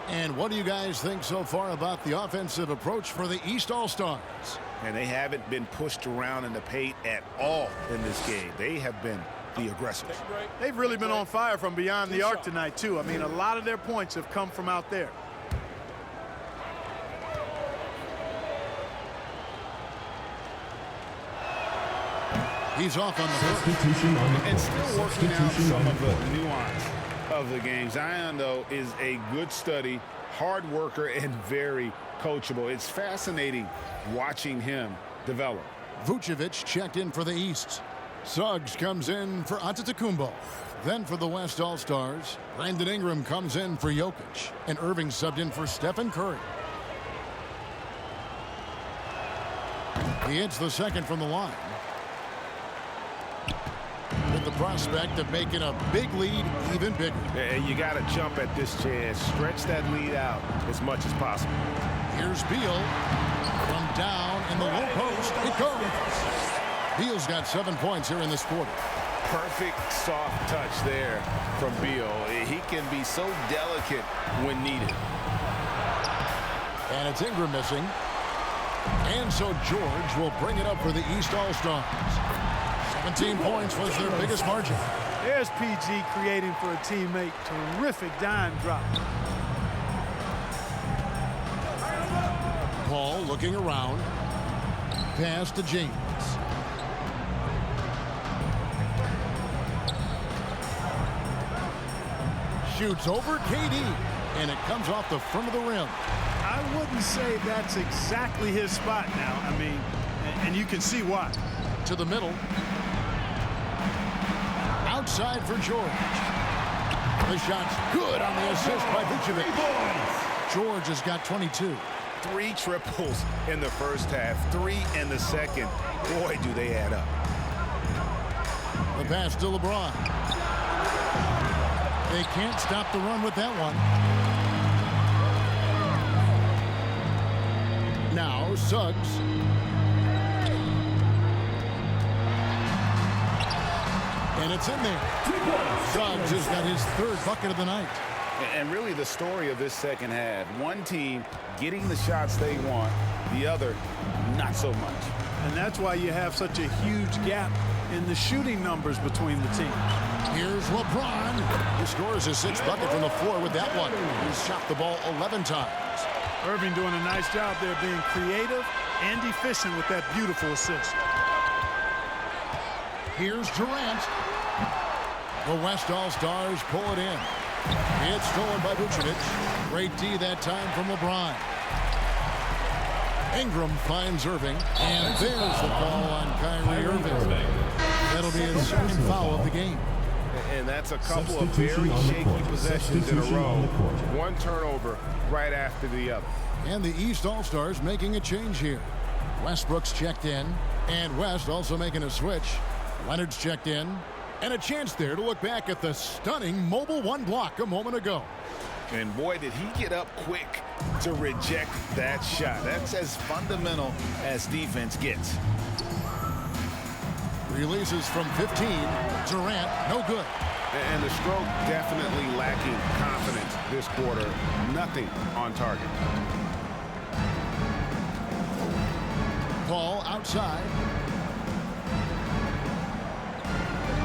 Speaker 2: And what do you guys think so far about the offensive approach for the East All-Stars?
Speaker 3: And they haven't been pushed around in the paint at all in this game. They have been the aggressors.
Speaker 4: They've really been on fire from beyond the arc tonight, too. I mean, a lot of their points have come from out there.
Speaker 2: He's off on the
Speaker 3: substitution and still working out some of the nuance of the game. Zion, though, is a good study, hard worker, and very coachable. It's fascinating watching him develop.
Speaker 2: Vucevic checked in for the East. Suggs comes in for Antetokounmpo. Then for the West All-Stars, Brandon Ingram comes in for Jokic. And Irving subbed in for Stephen Curry. He hits the second from the line. With the prospect of making a big lead even bigger.
Speaker 3: And you got to jump at this chance. Stretch that lead out as much as possible.
Speaker 2: Here's Beal. From down in the low post, it goes. Beal's got 7 points here in this quarter.
Speaker 3: Perfect soft touch there from Beal. He can be so delicate when needed.
Speaker 2: And it's Ingram missing. And so George will bring it up for the East All-Stars. 17 points was their biggest margin.
Speaker 4: There's PG creating for a teammate. Terrific dime drop.
Speaker 2: Paul looking around. Pass to James. Shoots over KD. and it comes off the front of the rim.
Speaker 4: I wouldn't say that's exactly his spot now. I mean, and you can see why.
Speaker 2: To the middle. Outside for George. The shot's good on the assist by Vucevic. George has got 22.
Speaker 3: 3 triples in the first half, 3 in the second. Boy, do they add up.
Speaker 2: The pass to LeBron. They can't stop the run with that one. Now Suggs. And it's in there. Suggs has got his 3rd bucket of the night.
Speaker 3: And really the story of this second half, one team getting the shots they want, the other not so much.
Speaker 4: And that's why you have such a huge gap in the shooting numbers between the teams.
Speaker 2: Here's LeBron. He scores his 6th bucket from the floor with that one. He's shot the ball 11 times.
Speaker 4: Irving doing a nice job there being creative and efficient with that beautiful assist.
Speaker 2: Here's Durant. The West All-Stars pull it in. It's stolen by Vucevic. Great D that time from LeBron. Ingram finds Irving, and there's the call on Kyrie Irving. That'll be his 2nd foul of the game.
Speaker 3: And that's a couple of very shaky possessions in a row. One turnover right after the other.
Speaker 2: And the East All-Stars making a change here. Westbrook's checked in, and West also making a switch. Leonard's checked in, and a chance there to look back at the stunning mobile 1 block a moment ago.
Speaker 3: And boy, did he get up quick to reject that shot. That's as fundamental as defense gets.
Speaker 2: Releases from 15. Durant, no good.
Speaker 3: And the stroke definitely lacking confidence this quarter. Nothing on target.
Speaker 2: Ball outside.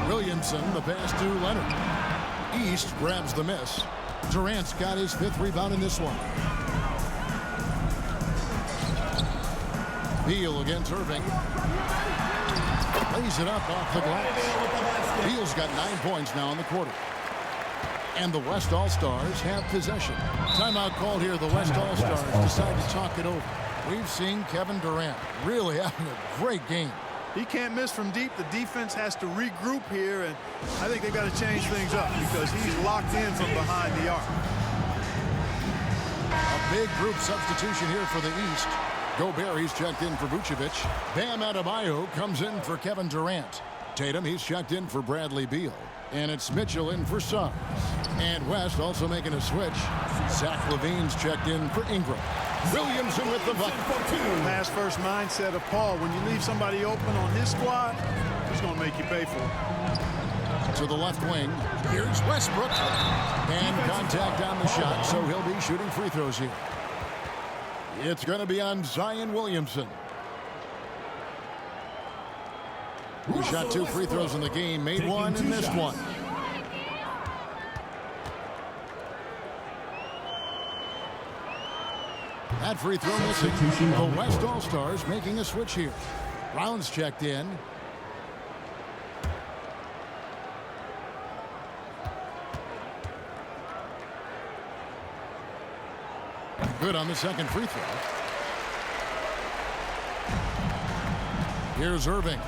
Speaker 2: Williamson, the pass to Leonard. East grabs the miss. Durant's got his 5th rebound in this one. Beal against Irving. Lays it up off the glass. Beal's got 9 points now in the quarter. And the West All-Stars have possession. Timeout called here. The West All-Stars decide to talk it over. We've seen Kevin Durant really having a great game.
Speaker 4: He can't miss from deep. The defense has to regroup here, and I think they've got to change things up because he's locked in from behind the arc.
Speaker 2: A big group substitution here for the East. Gobert, he's checked in for Vucevic. Bam Adebayo comes in for Kevin Durant. Tatum, he's checked in for Bradley Beal. And it's Mitchell in for Suggs. And West also making a switch. Zach LaVine's checked in for Ingram. Williamson with the bucket.
Speaker 4: Pass first mindset of Paul. When you leave somebody open on his squad, he's going to make you pay for it.
Speaker 2: To the left wing, here's Westbrook. And contact on the shot, so he'll be shooting free throws here. It's going to be on Zion Williamson. He shot 2 free throws in the game, made 1 and missed 1. That free throw missing. The West All-Stars making a switch here. Brown's checked in. Good on the 2nd free throw. Here's Irving.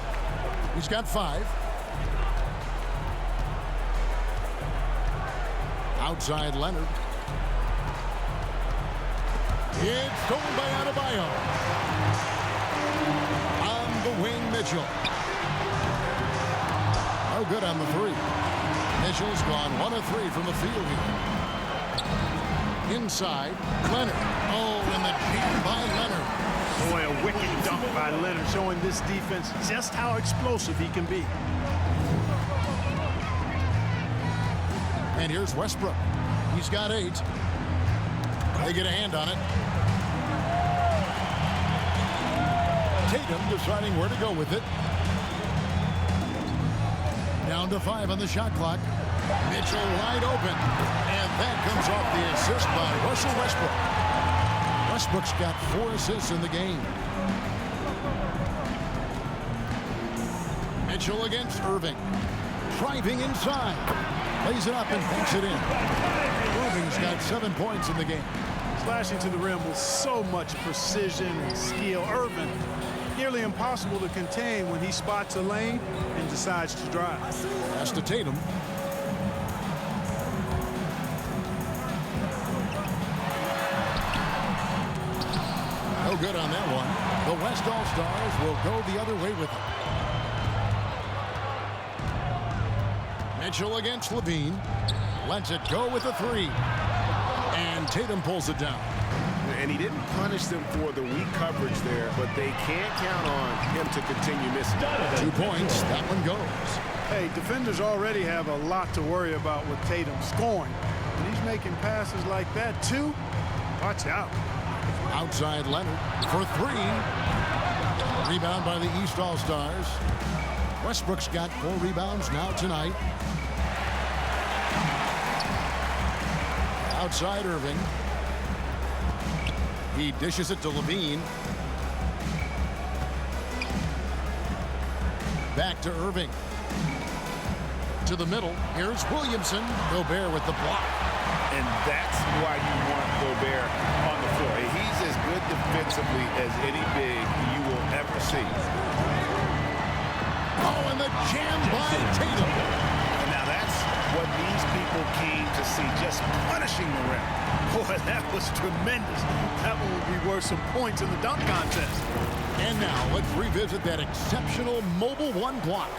Speaker 2: He's got 5. Outside Leonard. It's stolen by Adebayo. On the wing, Mitchell. No good on the 3. Mitchell's gone 1 of 3 from the field here. Inside, Leonard. Oh, and the jam by Leonard.
Speaker 4: Boy, a wicked dunk by Leonard, showing this defense just how explosive he can be.
Speaker 2: And here's Westbrook. He's got 8. They get a hand on it. Tatum deciding where to go with it. Down to 5 on the shot clock. Mitchell wide open. And that comes off the assist by Russell Westbrook. Westbrook's got 4 assists in the game. Mitchell against Irving. Driving inside. Lays it up and banks it in. Irving's got got 7 points in the game.
Speaker 4: Slashing to the rim with so much precision and skill. Irvin, nearly impossible to contain when he spots a lane and decides to drive.
Speaker 2: Pass to Tatum. No good on that one. The West All-Stars will go the other way with it. Mitchell against Levine. Lets it go with a 3. And Tatum pulls it down.
Speaker 3: And he didn't punish them for the weak coverage there, but they can't count on him to continue missing.
Speaker 2: 2 points. That one goes.
Speaker 4: Hey, defenders already have a lot to worry about with Tatum scoring. When he's making passes like that, too, watch out.
Speaker 2: Outside Leonard for 3. Rebound by the East All-Stars. Westbrook's got 4 rebounds now tonight. Outside Irving. He dishes it to Levine. Back to Irving. To the middle. Here's Williamson. Gobert with the block.
Speaker 3: And that's why you want Gobert on the floor. He's as good defensively as any big you will ever see.
Speaker 2: Oh, and the jam by Tatum.
Speaker 3: And now that's what these people came to see, just punishing the rim.
Speaker 4: Boy, that was tremendous. That one would be worth some points in the dunk contest.
Speaker 2: And now let's revisit that exceptional mobile 1 block.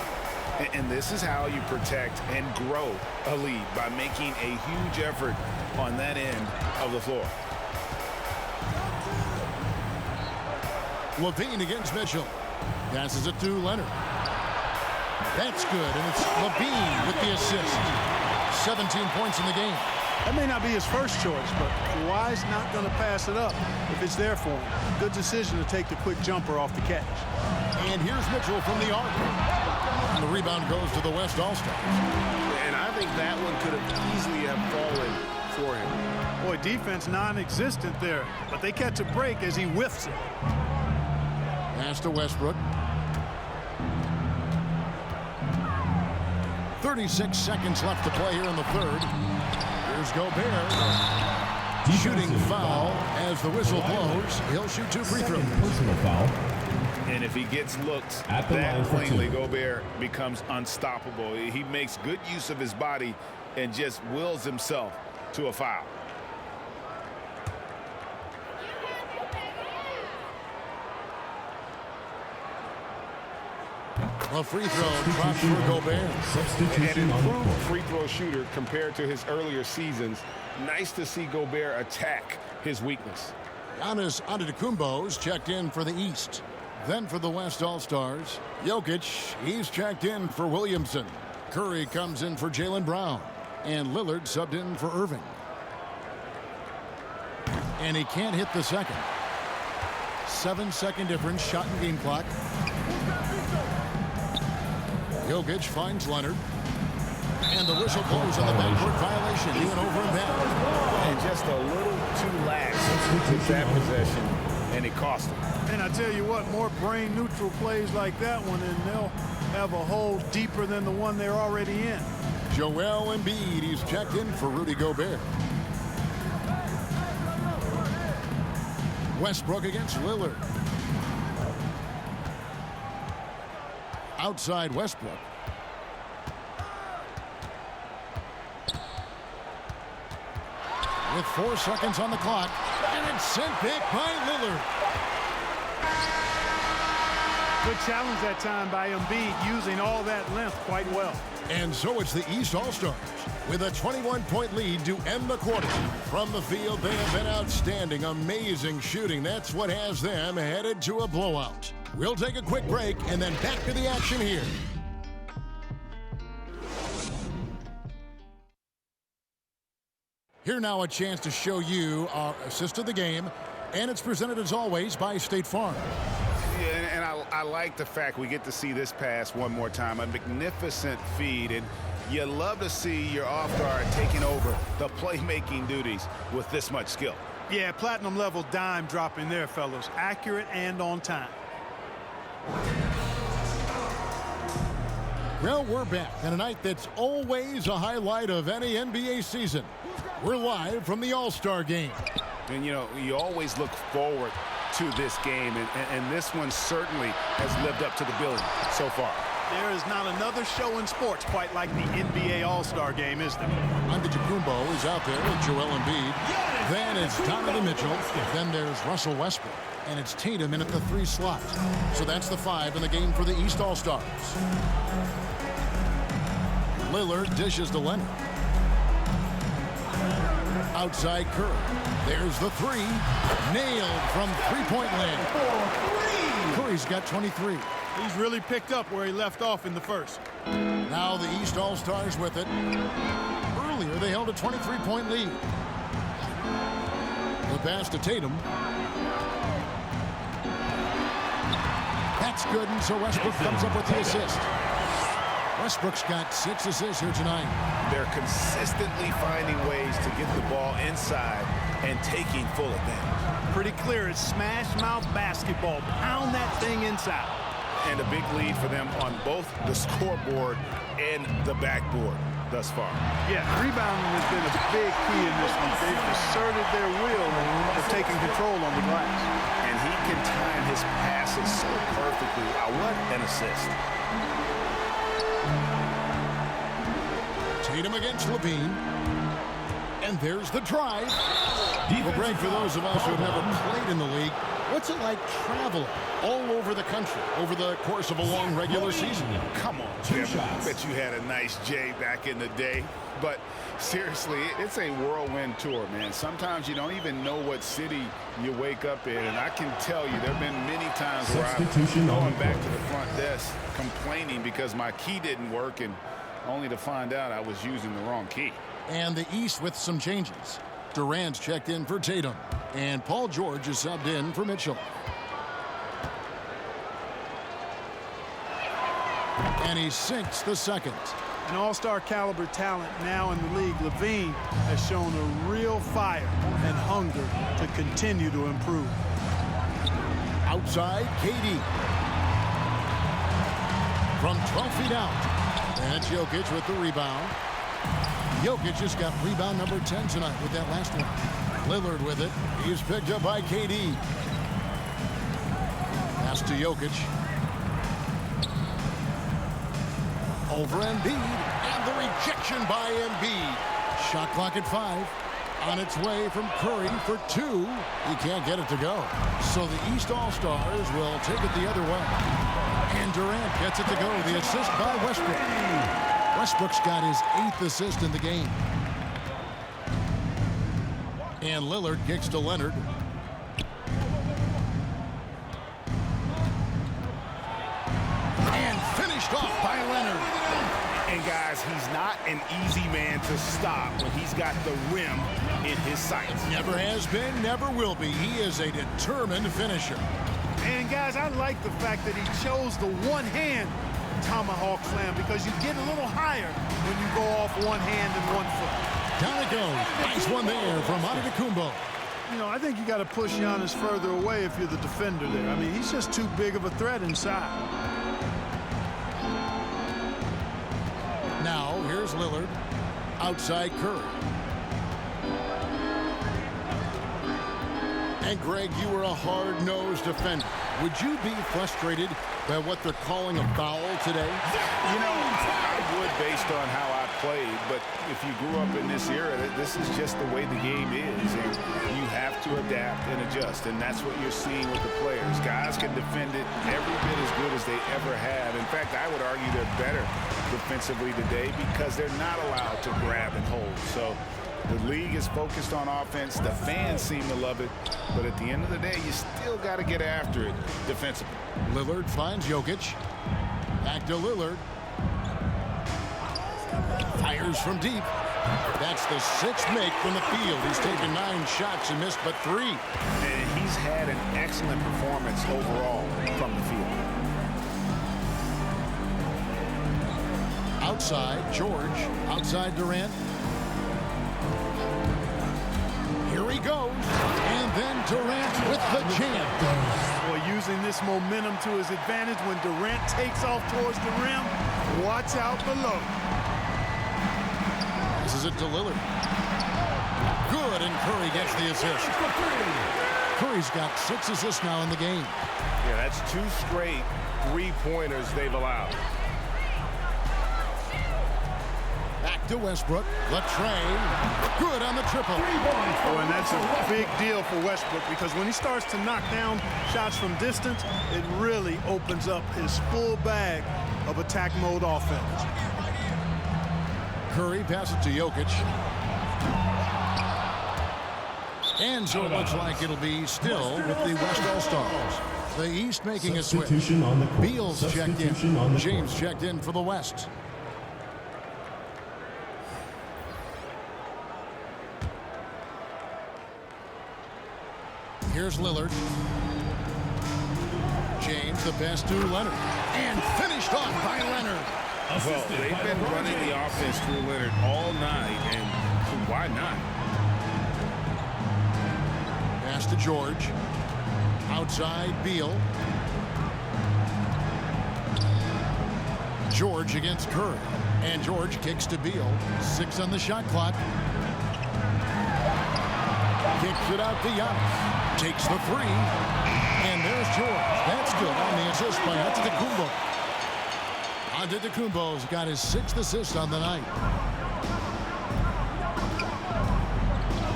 Speaker 3: And this is how you protect and grow a lead, by making a huge effort on that end of the floor.
Speaker 2: Levine against Mitchell. Passes it to Leonard. That's good, and it's Levine with the assist. 17 points in the game.
Speaker 4: That may not be his first choice, but Kawhi's not going to pass it up if it's there for him. Good decision to take the quick jumper off the catch.
Speaker 2: And here's Mitchell from the arc. And the rebound goes to the West All-Stars.
Speaker 3: And I think that one could have easily have fallen for him.
Speaker 4: Boy, defense non-existent there, but they catch a break as he whiffs it.
Speaker 2: Pass to Westbrook. 36 seconds left to play here in the third. Here's Gobert. Shooting foul as the whistle blows. He'll shoot 2 free throws.
Speaker 6: Personal foul.
Speaker 3: And if he gets looked
Speaker 6: At the
Speaker 3: that
Speaker 6: line for
Speaker 3: cleanly,
Speaker 6: 2.
Speaker 3: Gobert becomes unstoppable. He makes good use of his body and just wills himself to a foul.
Speaker 2: A free throw drops for Gobert.
Speaker 3: An
Speaker 6: Substitution on the
Speaker 3: improved
Speaker 6: court.
Speaker 3: free throw shooter compared to his earlier seasons. Nice to see Gobert attack his weakness.
Speaker 2: Giannis Antetokounmpo's checked in for the East. Then for the West All-Stars, Jokic, he's checked in for Williamson. Curry comes in for Jaylen Brown. And Lillard subbed in for Irving. And he can't hit the second. 7-second difference, shot and game clock. Jokic finds Leonard. And the whistle blows on the backcourt violation. He went over and back.
Speaker 3: And just a little too lax with that possession, and it cost him.
Speaker 4: And I tell you what, more brain-neutral plays like that one, and they'll have a hole deeper than the one they're already in.
Speaker 2: Joel Embiid, he's checked in for Rudy Gobert. Westbrook against Lillard. Outside Westbrook. With 4 seconds on the clock, and it's sent back by Lillard.
Speaker 4: Good challenge that time by Embiid, using all that length quite well.
Speaker 2: And so it's the East All-Stars with a 21-point lead to end the quarter. From the field, they have been outstanding, amazing shooting. That's what has them headed to a blowout. We'll take a quick break and then back to the action here. Here now a chance to show you our assist of the game, and it's presented as always by State Farm.
Speaker 3: Yeah, and I like the fact we get to see this pass one more time. A magnificent feed, and you love to see your off guard taking over the playmaking duties with this much skill.
Speaker 4: Yeah, platinum level dime dropping there, fellas. Accurate and on time.
Speaker 2: Well, we're back on a night that's always a highlight of any NBA season. We're live from the All-Star game.
Speaker 3: And, you know, you always look forward to this game, and this one certainly has lived up to the billing so far.
Speaker 4: There is not another show in sports quite like the NBA All-Star game, is there?
Speaker 2: Antetokounmpo is out there with Joel Embiid. Then it's Donovan Mitchell. Then there's Russell Westbrook. And it's Tatum in at the 3 slot. So that's the 5 in the game for the East All-Stars. Lillard dishes to Leonard. Outside Curry. There's the 3. Nailed from three-point land. Curry's got 23.
Speaker 4: He's really picked up where he left off in the first.
Speaker 2: Now the East All-Stars with it. Earlier they held a 23-point lead. The pass to Tatum. That's good, and so Westbrook comes up with the assist. Westbrook's got 6 assists here tonight.
Speaker 3: They're consistently finding ways to get the ball inside and taking full advantage.
Speaker 4: Pretty clear, it's smash mouth basketball. Pound that thing inside.
Speaker 3: And a big lead for them on both the scoreboard and the backboard thus far.
Speaker 4: Yeah, rebounding has been a big key in this one. They've asserted their will of taking control on the glass.
Speaker 3: And he can time his passes so perfectly. What an assist.
Speaker 2: Tatum against Levine. And there's the drive. Well, Greg, for those of us who have never played in the league, what's it like traveling all over the country over the course of a long regular season?
Speaker 3: Come on, Jim. I bet you had a nice J back in the day. But seriously, it's a whirlwind tour, man. Sometimes you don't even know what city you wake up in. And I can tell you there have been many times where I'm going back to the front desk complaining because my key didn't work, and only to find out I was using the wrong key.
Speaker 2: And the East with some changes. Durant's checked in for Tatum, and Paul George is subbed in for Mitchell. And he sinks the second.
Speaker 4: An all-star caliber talent now in the league. Levine has shown a real fire and hunger to continue to improve.
Speaker 2: Outside, KD. From 12 feet out. And it's Jokic with the rebound. Jokic just got rebound number 10 tonight with that last one. Lillard with it. He's picked up by KD. Pass to Jokic. Over Embiid. And the rejection by Embiid. Shot clock at 5. On its way from Curry for 2. He can't get it to go. So the East All-Stars will take it the other way. And Durant gets it to go. The assist by Westbrook. Westbrook's got his 8th assist in the game. And Lillard kicks to Leonard. And finished off by Leonard.
Speaker 3: And guys, he's not an easy man to stop when he's got the rim in his sights.
Speaker 2: Never has been, never will be. He is a determined finisher.
Speaker 4: And guys, I like the fact that he chose the one-hand tomahawk slam because you get a little higher when you go off one hand and one foot.
Speaker 2: Down it goes. Nice one there from Antetokounmpo.
Speaker 4: You know, I think you got to push Giannis further away if you're the defender there. I mean, he's just too big of a threat inside.
Speaker 2: Now, here's Lillard. Outside Curry. And Greg, you were a hard-nosed defender. Would you be frustrated by what they're calling a foul today?
Speaker 3: You know, I would based on how I played, but if you grew up in this era, this is just the way the game is, and you have to adapt and adjust, and that's what you're seeing with the players. Guys can defend it every bit as good as they ever have. In fact, I would argue they're better defensively today because they're not allowed to grab and hold. So the league is focused on offense. The fans seem to love it. But at the end of the day, you still got to get after it defensively.
Speaker 2: Lillard finds Jokic. Back to Lillard. Fires from deep. That's the 6th make from the field. He's taken 9 shots and missed but 3.
Speaker 3: And he's had an excellent performance overall from the field.
Speaker 2: Outside, George. Outside, Durant. Here he goes. And then Durant with the jam.
Speaker 4: Boy, using this momentum to his advantage when Durant takes off towards the rim. Watch out below.
Speaker 2: This is it to Lillard. Curry gets the assist. Curry's got 6 assists now in the game.
Speaker 3: Yeah, that's 2 straight three-pointers they've allowed.
Speaker 2: Back to Westbrook. Latrey. Good on the triple.
Speaker 4: Oh, and that's a big deal for Westbrook because when he starts to knock down shots from distance, it really opens up his full bag of attack mode offense.
Speaker 2: Curry passes to Jokic. And so it looks like it'll be still with the West All-Stars. The East making a switch. Beal's checked in. James checked in for the West. Here's Lillard. James, the pass to Leonard. And finished off by Leonard.
Speaker 3: Well, they've been running the offense through Leonard all night, and why not?
Speaker 2: Pass to George. Outside, Beal. George against Curry. And George kicks to Beal. 6 on the shot clock. Kicks it out to Giannis. Takes the 3. And there's George. That's good on the assist by Antetokounmpo. Antetokounmpo's got his 6th assist on the night.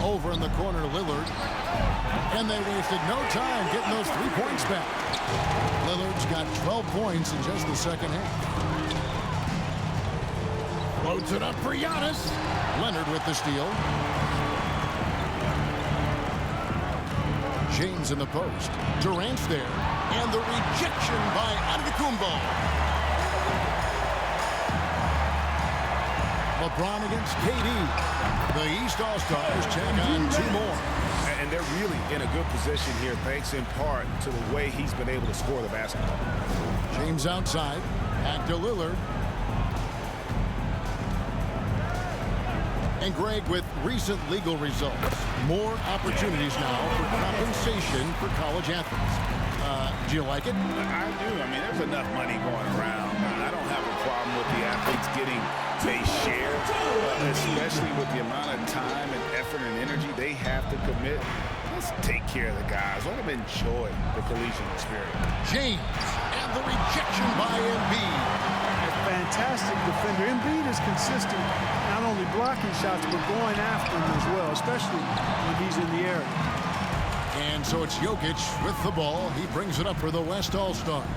Speaker 2: Over in the corner, Lillard. And they wasted no time getting those 3 points back. Lillard's got 12 points in just the second half. Loads it up for Giannis. Leonard with the steal. James in the post. Durant's there. And the rejection by Antetokounmpo. LeBron against KD. The East All-Stars check on 2 more.
Speaker 3: And they're really in a good position here, thanks in part to the way he's been able to score the basketball.
Speaker 2: James outside. Back to Lillard. And Greg, with recent legal results, more opportunities now for compensation for college athletes. Do you like it?
Speaker 3: I do. I mean, there's enough money going around. I don't have a problem with the athletes getting a share, especially with the amount of time and effort and energy they have to commit. Let's take care of the guys. Let them enjoy the collegiate experience.
Speaker 2: James, and the rejection by Embiid.
Speaker 4: Fantastic defender. Embiid is consistent, not only blocking shots, but going after them as well, especially when he's in the area.
Speaker 2: And so it's Jokic with the ball. He brings it up for the West All-Stars.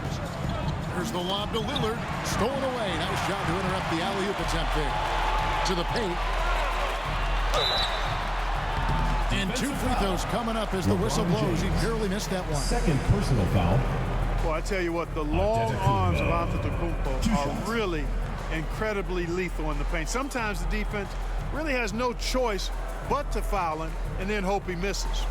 Speaker 2: There's the lob to Lillard. Stolen away. Nice job to interrupt the alley-oop attempt there. To the paint. And 2 free throws coming up as the whistle blows. He barely missed that one.
Speaker 6: Second personal foul.
Speaker 4: Well, I tell you what, the long arms of Antetokounmpo are really incredibly lethal in the paint. Sometimes the defense really has no choice but to foul him and then hope he misses.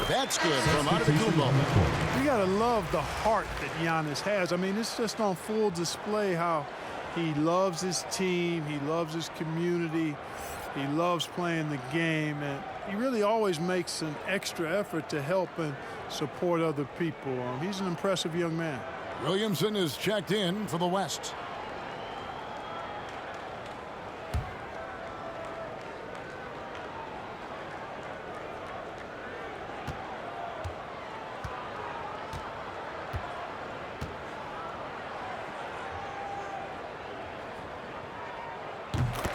Speaker 2: That's good from Antetokounmpo.
Speaker 4: You got to love the heart that Giannis has. I mean, it's just on full display how he loves his team, he loves his community, he loves playing the game, and he really always makes an extra effort to help and support other people. He's an impressive young man.
Speaker 2: Williamson is checked in for the West.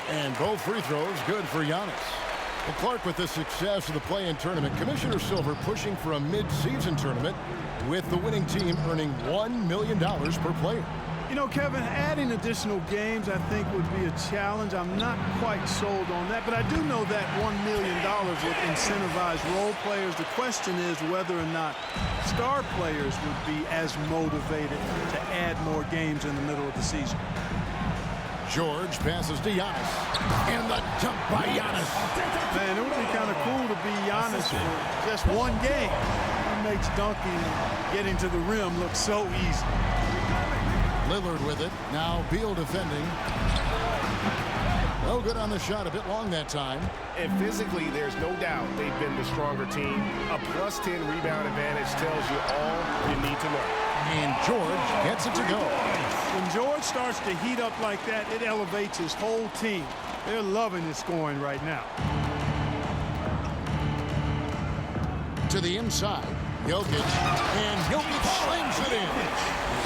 Speaker 2: And both free throws good for Giannis. Well, Clark, with the success of the play-in tournament, Commissioner Silver pushing for a mid-season tournament with the winning team earning $1 million per player.
Speaker 4: You know, Kevin, adding additional games I think would be a challenge. I'm not quite sold on that, but I do know that $1 million would incentivize role players. The question is whether or not star players would be as motivated to add more games in the middle of the season.
Speaker 2: George passes to Giannis. And the dunk by Giannis.
Speaker 4: Man, it would be kind of cool to be Giannis for just one game. He makes dunking and getting to the rim look so easy.
Speaker 2: Lillard with it. Now Beal defending. No good on the shot. A bit long that time.
Speaker 3: And physically, there's no doubt they've been the stronger team. A +10 rebound advantage tells you all you need to know.
Speaker 2: And George gets it to go.
Speaker 4: When George starts to heat up like that, it elevates his whole team. They're loving his scoring right now.
Speaker 2: To the inside. Jokic. And Jokic slings it in.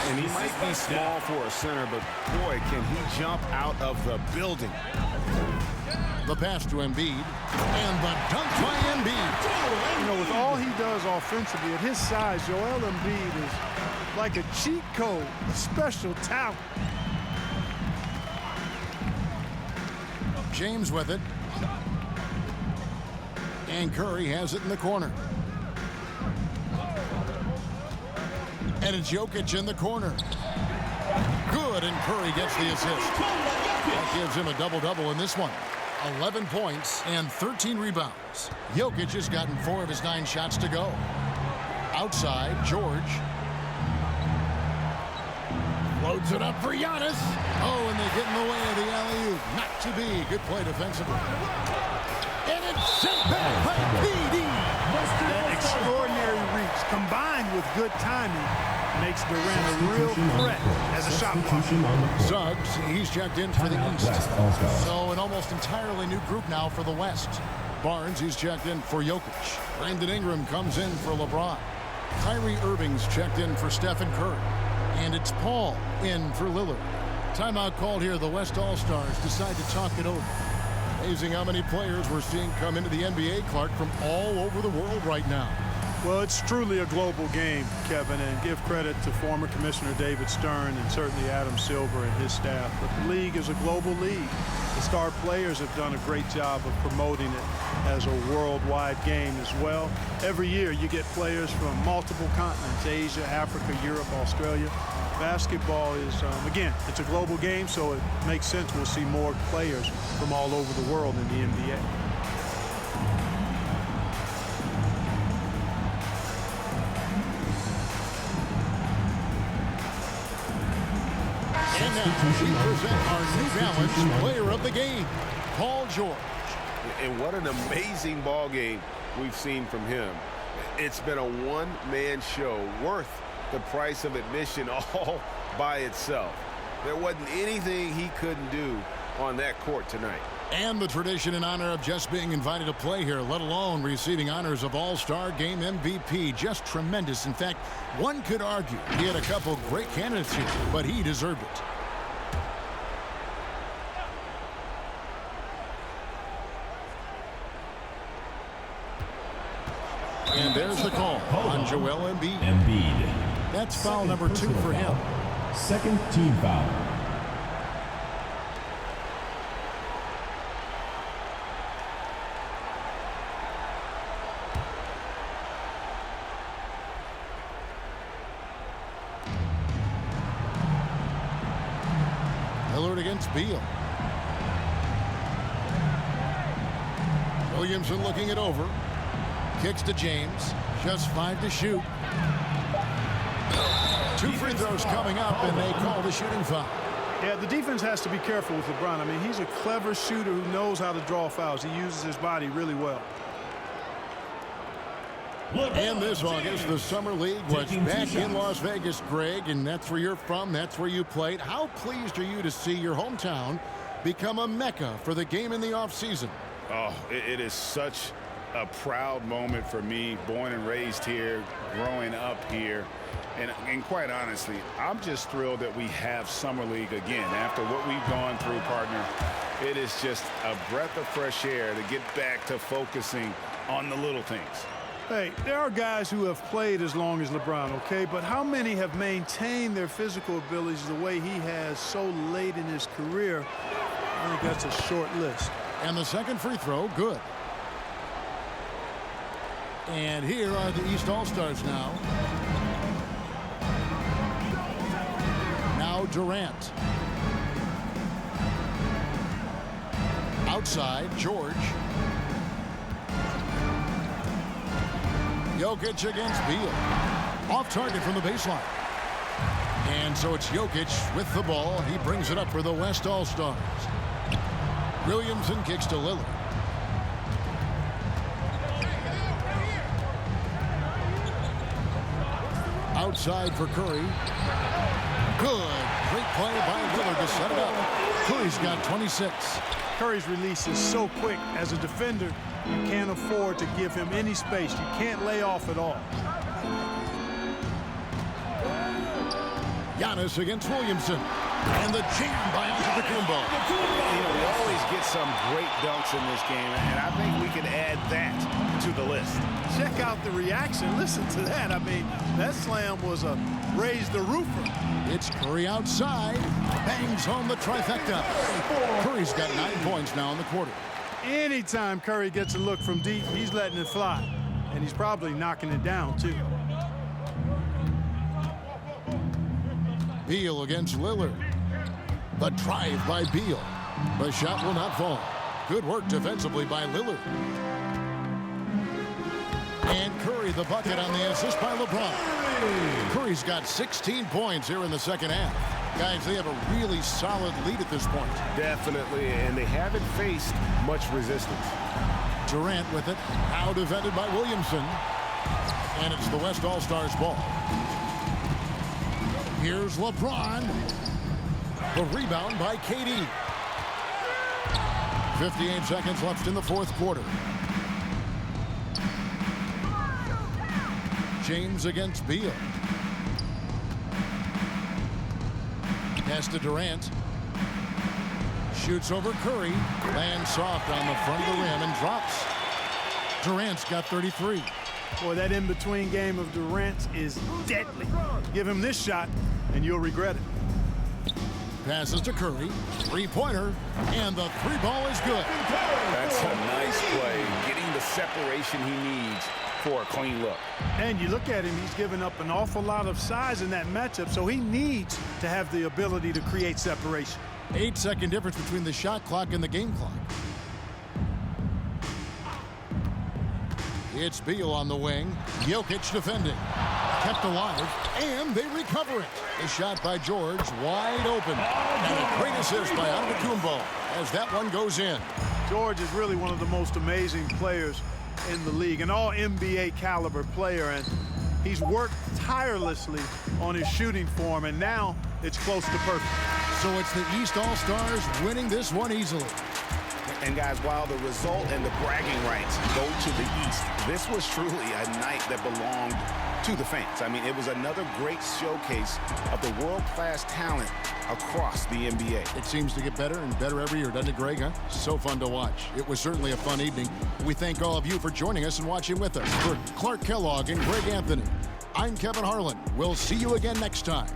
Speaker 3: And he might be small for a center, but boy, can he jump out of the building.
Speaker 2: The pass to Embiid. And the dunk by Embiid.
Speaker 4: You know, with all he does offensively, at his size, Joel Embiid is like a cheat code, a special talent.
Speaker 2: James with it. And Curry has it in the corner. And it's Jokic in the corner. Good, and Curry gets the assist. That gives him a double-double in this one. 11 points and 13 rebounds. Jokic has gotten 4 of his 9 shots to go. Outside, George. Loads it up for Giannis. Oh, and they get in the way of the alley-oop. Not to be. Good play defensively. And it's sent back by PD.
Speaker 4: That extraordinary reach combined with good timing makes Durant a real threat as a shot blocker.
Speaker 2: Suggs, he's checked in for the East. So an almost entirely new group now for the West. Barnes, he's checked in for Jokic. Brandon Ingram comes in for LeBron. Kyrie Irving's checked in for Stephen Curry. And it's Paul in for Lillard. Timeout called here. The West All-Stars decide to talk it over. Amazing how many players we're seeing come into the NBA, Clark, from all over the world right now.
Speaker 4: Well, it's truly a global game, Kevin, and give credit to former Commissioner David Stern and certainly Adam Silver and his staff. But the league is a global league. The star players have done a great job of promoting it as a worldwide game as well. Every year you get players from multiple continents, Asia, Africa, Europe, Australia. Basketball is, again, it's a global game, so it makes sense we'll see more players from all over the world in the NBA.
Speaker 2: And now we present our New Balance player of the game, Paul George.
Speaker 3: And what an amazing ball game we've seen from him. It's been a one-man show worth the price of admission all by itself. There wasn't anything he couldn't do on that court tonight.
Speaker 2: And the tradition and honor of just being invited to play here, let alone receiving honors of All-Star Game MVP. Just tremendous. In fact, one could argue he had a couple great candidates here, but he deserved it. And there's the call on Joel Embiid. That's foul number 2 for him.
Speaker 6: Second team foul.
Speaker 2: Lillard against Beal. Williamson looking it over. Kicks to James. Just 5 to shoot. 2 free throws coming up, and they call the shooting foul.
Speaker 4: Yeah, the defense has to be careful with LeBron. I mean, he's a clever shooter who knows how to draw fouls. He uses his body really well.
Speaker 2: And this August, the Summer League was back in Las Vegas, Greg, and that's where you're from. That's where you played. How pleased are you to see your hometown become a mecca for the game in the offseason?
Speaker 3: Oh, it is such a proud moment for me, born and raised here, growing up here. And quite honestly, I'm just thrilled that we have Summer League again. After what we've gone through, partner, it is just a breath of fresh air to get back to focusing on the little things.
Speaker 4: Hey, there are guys who have played as long as LeBron, okay? But how many have maintained their physical abilities the way he has so late in his career? I think that's a short list.
Speaker 2: And the second free throw, good. And here are the East All-Stars now. Now Durant. Outside, George. Jokic against Beal. Off target from the baseline. And so it's Jokic with the ball. He brings it up for the West All-Stars. Williamson kicks to Lillard. Outside for Curry. Good. Great play by Lillard to set it up. Curry's got 26.
Speaker 4: Curry's release is so quick. As a defender, you can't afford to give him any space. You can't lay off at all.
Speaker 2: Giannis against Williamson. And the jam by Antetokounmpo.
Speaker 3: You know, we always get some great dunks in this game, and I think we can add that to the list.
Speaker 4: Check out the reaction. Listen to that. I mean, that slam was a raise the roofer.
Speaker 2: It's Curry outside. Bangs home the trifecta. Curry's got 9 points now in the quarter.
Speaker 4: Anytime Curry gets a look from deep, he's letting it fly. And he's probably knocking it down, too.
Speaker 2: Beal against Lillard. The drive by Beal. The shot will not fall. Good work defensively by Lillard. And Curry the bucket on the assist by LeBron. Curry's got 16 points here in the second half. Guys, they have a really solid lead at this point.
Speaker 3: Definitely, and they haven't faced much resistance.
Speaker 2: Durant with it. Now defended by Williamson. And it's the West All-Stars ball. Here's LeBron. The rebound by KD. 58 seconds left in the fourth quarter. James against Beal. Pass to Durant. Shoots over Curry. Lands soft on the front of the rim and drops. Durant's got 33.
Speaker 4: Boy, that in-between game of Durant is deadly. Give him this shot, and you'll regret it.
Speaker 2: Passes to Curry. Three-pointer. And the three ball is good.
Speaker 3: That's a nice play. Getting the separation he needs for a clean look.
Speaker 4: And you look at him, he's given up an awful lot of size in that matchup, so he needs to have the ability to create separation.
Speaker 2: 8-second difference between the shot clock and the game clock. It's Beal on the wing. Jokic defending. Kept alive, and they recover it. A shot by George, wide open. And a great assist by Antetokounmpo as that one goes in.
Speaker 4: George is really one of the most amazing players in the league, an all-NBA caliber player, and he's worked tirelessly on his shooting form, and now it's close to perfect.
Speaker 2: So it's the East All-Stars winning this one easily.
Speaker 3: And guys, while the result and the bragging rights go to the East, this was truly a night that belonged to the fans. I mean, it was another great showcase of the world-class talent across the NBA.
Speaker 2: It seems to get better and better every year, doesn't it, Greg? Huh? So fun to watch. It was certainly a fun evening. We thank all of you for joining us and watching with us. For Clark Kellogg and Greg Anthony, I'm Kevin Harlan. We'll see you again next time.